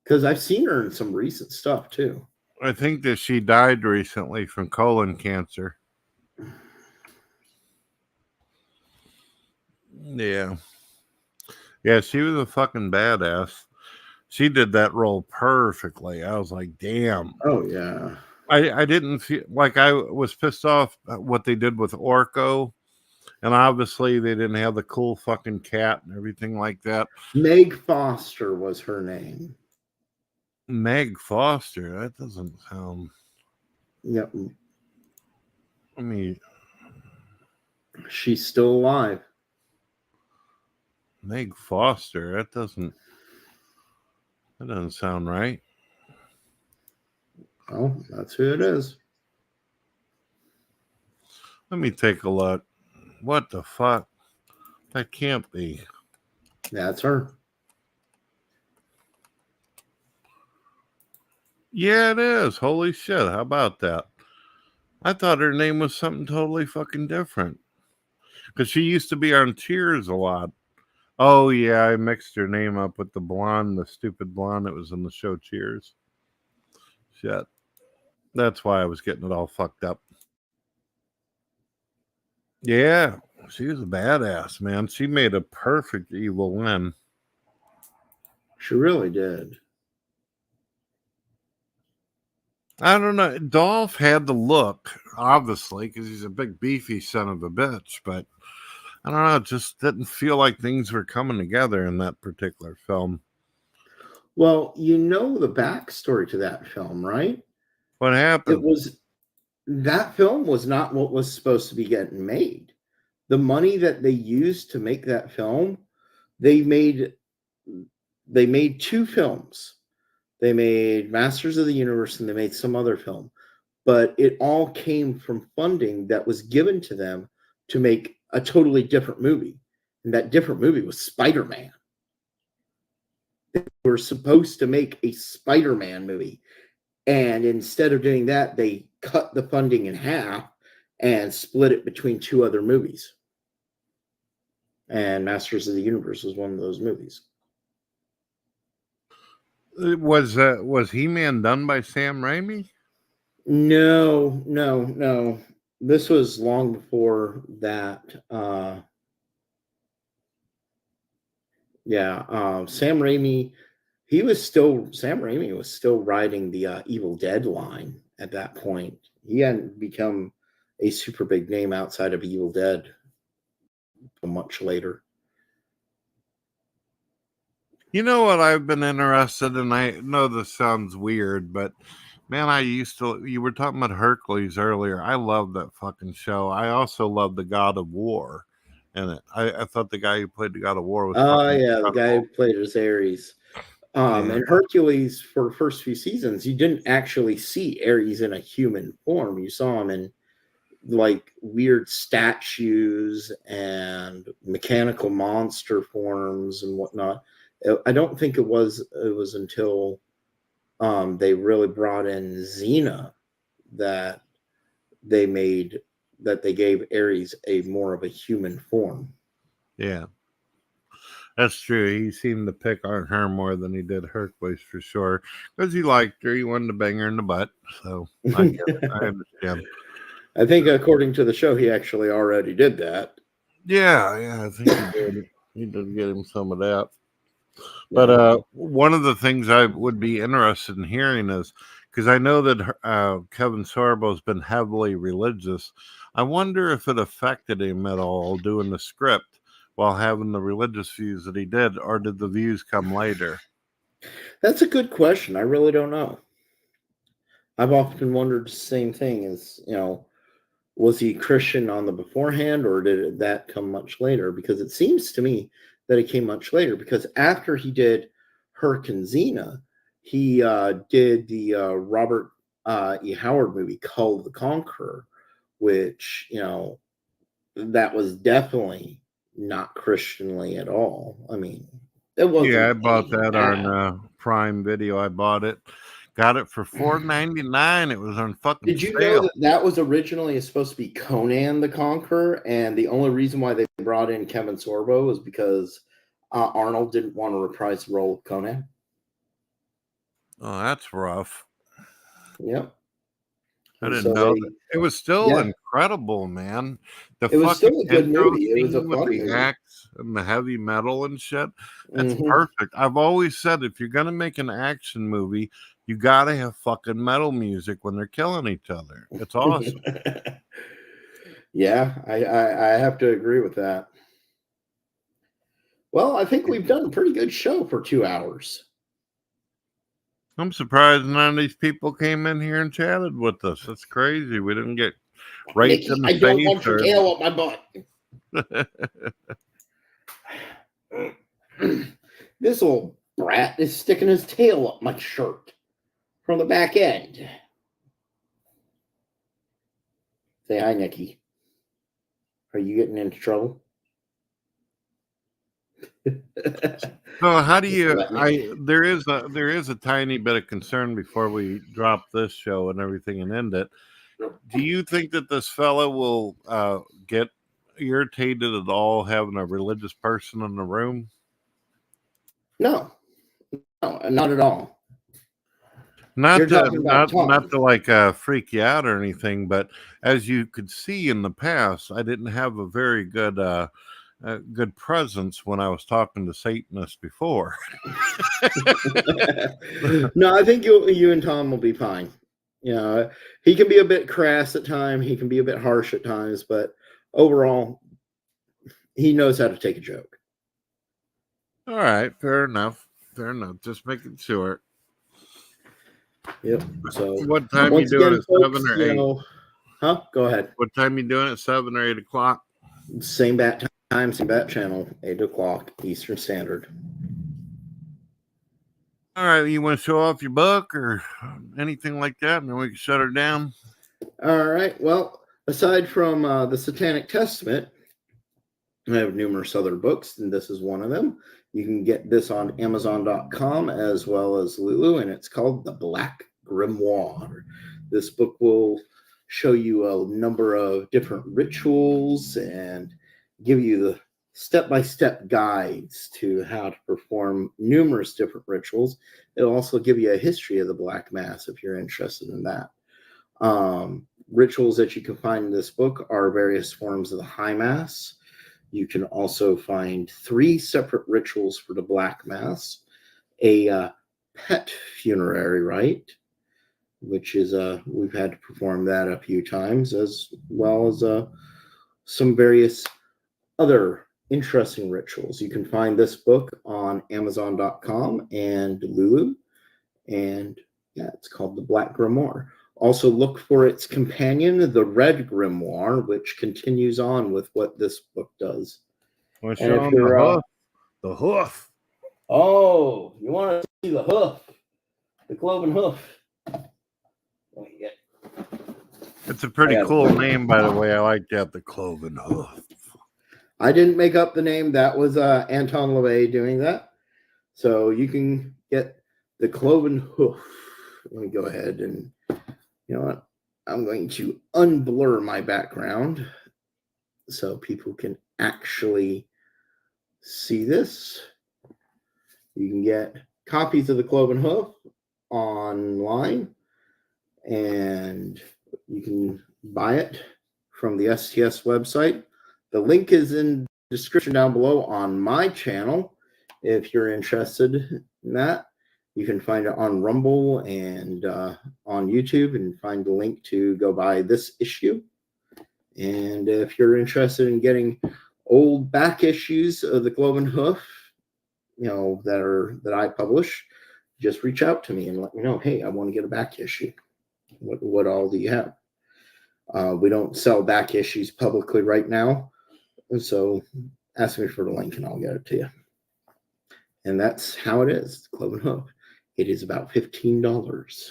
Because I've seen her in some recent stuff too. I think that she died recently from colon cancer. Yeah, yeah, she was a fucking badass. She did that role perfectly. I was like, damn. Oh yeah, I didn't feel like I was pissed off at what they did with Orko. And obviously, they didn't have the cool fucking cat and everything like that. Meg Foster was her name. Meg Foster, that doesn't sound. Yep, I mean, she's still alive. Meg Foster, that doesn't sound right. Oh, that's who it is. Let me take a look. What the fuck? That can't be. That's her. Yeah, it is. Holy shit. How about that? I thought her name was something totally fucking different. Because she used to be on Cheers a lot. Oh, yeah, I mixed her name up with the blonde, the stupid blonde that was in the show Cheers. Shit. That's why I was getting it all fucked up. Yeah, she was a badass, man. She made a perfect Evil Lynn. She really did. I don't know. Dolph had the look, obviously, because he's a big, beefy son of a bitch. But I don't know. It just didn't feel like things were coming together in that particular film. Well, you know the backstory to that film, right? What It happened? was that film was not what was supposed to be getting made. The money that they used to make that film, they made two films. They made Masters of the Universe and they made some other film. But it all came from funding that was given to them to make a totally different movie. And that different movie was Spider-Man. They were supposed to make a Spider-Man movie. And instead of doing that, they cut the funding in half and split it between two other movies. And Masters of the Universe was one of those movies. Was He-Man done by Sam Raimi? No. This was long before that. Sam Raimi was still riding the Evil Dead line at that point. He hadn't become a super big name outside of Evil Dead until much later. You know what I've been interested in? I know this sounds weird, but man, you were talking about Hercules earlier. I love that fucking show. I also love the God of War in it. I thought the guy who played the God of War was fucking Yeah, the guy incredible. who played as Ares. Yeah. And Hercules, for the first few seasons, you didn't actually see Ares in a human form. You saw him in like weird statues and mechanical monster forms and whatnot. I don't think it was until they really brought in Xena that they gave Ares a more of a human form. Yeah. That's true. He seemed to pick on her more than he did Hercules for sure. Because he liked her. He wanted to bang her in the butt. So I get it. I understand. I think according to the show, he actually already did that. Yeah, I think he did. Need to get him some of that. But one of the things I would be interested in hearing is, because I know that Kevin Sorbo's been heavily religious, I wonder if it affected him at all doing the script while having the religious views that he did, or did the views come later? That's a good question. I really don't know. I've often wondered the same thing as, was he Christian on the beforehand, or did that come much later? Because it seems to me that it came much later, because after he did Hurricane Xena, he did the Robert E. Howard movie, Cull the Conqueror, which, that was definitely not Christianly at all. I mean, it wasn't. Yeah, I bought anything that bad. on Prime Video. I bought it, got it for $4.99. It was on fucking Did you know sale. that that was originally supposed to be Conan the Conqueror, and the only reason why they brought in Kevin Sorbo was because Arnold didn't want to reprise the role of Conan. Oh, that's rough. Yep. I And didn't so know that. It was still yeah, incredible, man. The it was fucking still a good intro movie. It was a scene with fun the movie. axe and the heavy metal and shit. That's Mhm. perfect. I've always said if you're gonna make an action movie, you gotta have fucking metal music when they're killing each other. It's awesome. Yeah, I have to agree with that. Well, I think we've done a pretty good show for 2 hours. I'm surprised none of these people came in here and chatted with us. That's crazy. We didn't get raped Nikki, in the I don't want your tail up my butt. This old brat is sticking his tail up my shirt from the back end. Say hi, Nikki. Are you getting into trouble? So how do you? Let me. There is a tiny bit of concern before we drop this show and everything and end it. Do you think that this fellow will get irritated at all having a religious person in the room? No, not at all. Not You're to talking about not Tom. to like freak you out or anything, but as you could see in the past, I didn't have a very good presence when I was talking to Satanists before. No, I think you and Tom will be fine. He can be a bit crass at times. He can be a bit harsh at times, but overall, he knows how to take a joke. All right, fair enough. Fair enough. Just making sure. Yep. So What time you once doing again, it? folks, 7 or 8? Go ahead. What time you doing it? 7 or 8 o'clock? Same bat time, same bat channel, 8 o'clock Eastern Standard. All right, you want to show off your book or anything like that, and then we can shut her down? All right. Well, aside from the Satanic Testament, I have numerous other books, and this is one of them. You can get this on Amazon.com as well as Lulu, and it's called The Black Grimoire. This book will show you a number of different rituals and give you the step-by-step guides to how to perform numerous different rituals. It'll also give you a history of the Black Mass if you're interested in that. Rituals that you can find in this book are various forms of the High Mass. You can also find 3 separate rituals for the Black Mass, a pet funerary rite, which is we've had to perform that a few times, as well as some various other interesting rituals. You can find this book on Amazon.com and Lulu, and yeah, it's called The Black Grimoire. Also look for its companion, The Red Grimoire, which continues on with what this book does. We're And if showing you're the hoof. oh, you want to see the hoof, the Cloven Hoof. Let me get. It's a pretty cool name, by the way. I like that, the Cloven Hoof. I didn't make up the name. That was Anton LaVey doing that. So you can get the Cloven Hoof. Let me go ahead and, you know what? I'm going to unblur my background so people can actually see this. You can get copies of the Cloven Hoof online, and you can buy it from the STS website. The link is in description down below on my channel if you're interested in that. You can find it on Rumble and on YouTube, and find the link to go buy this issue. And if you're interested in getting old back issues of the Cloven Hoof, that I publish, just reach out to me and let me know, hey, I want to get a back issue. What all do you have? We don't sell back issues publicly right now, and so ask me for the link and I'll get it to you. And that's how it is, Cloven Hoof. It is about $15.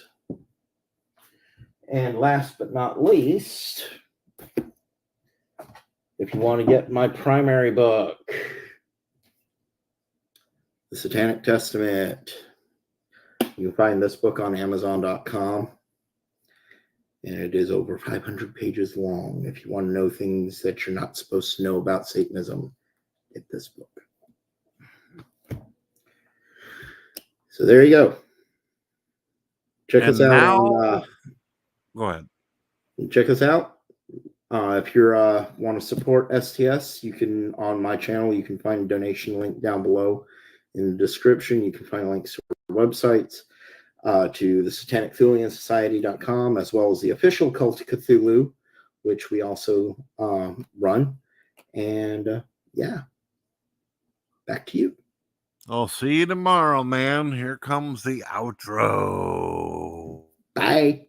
And last but not least, if you want to get my primary book, The Satanic Testament, you can find this book on Amazon.com. And it is over 500 pages long. If you want to know things that you're not supposed to know about Satanism, get this book. So there you go. Check us out on... Go ahead. Check us out. If you want to support STS, you can, on my channel, you can find a donation link down below in the description. You can find links to our websites, to the SatanicThulianSociety.com, as well as the official Cult of Cthulhu, which we also run. And yeah, back to you. I'll see you tomorrow, man. Here comes the outro. Bye.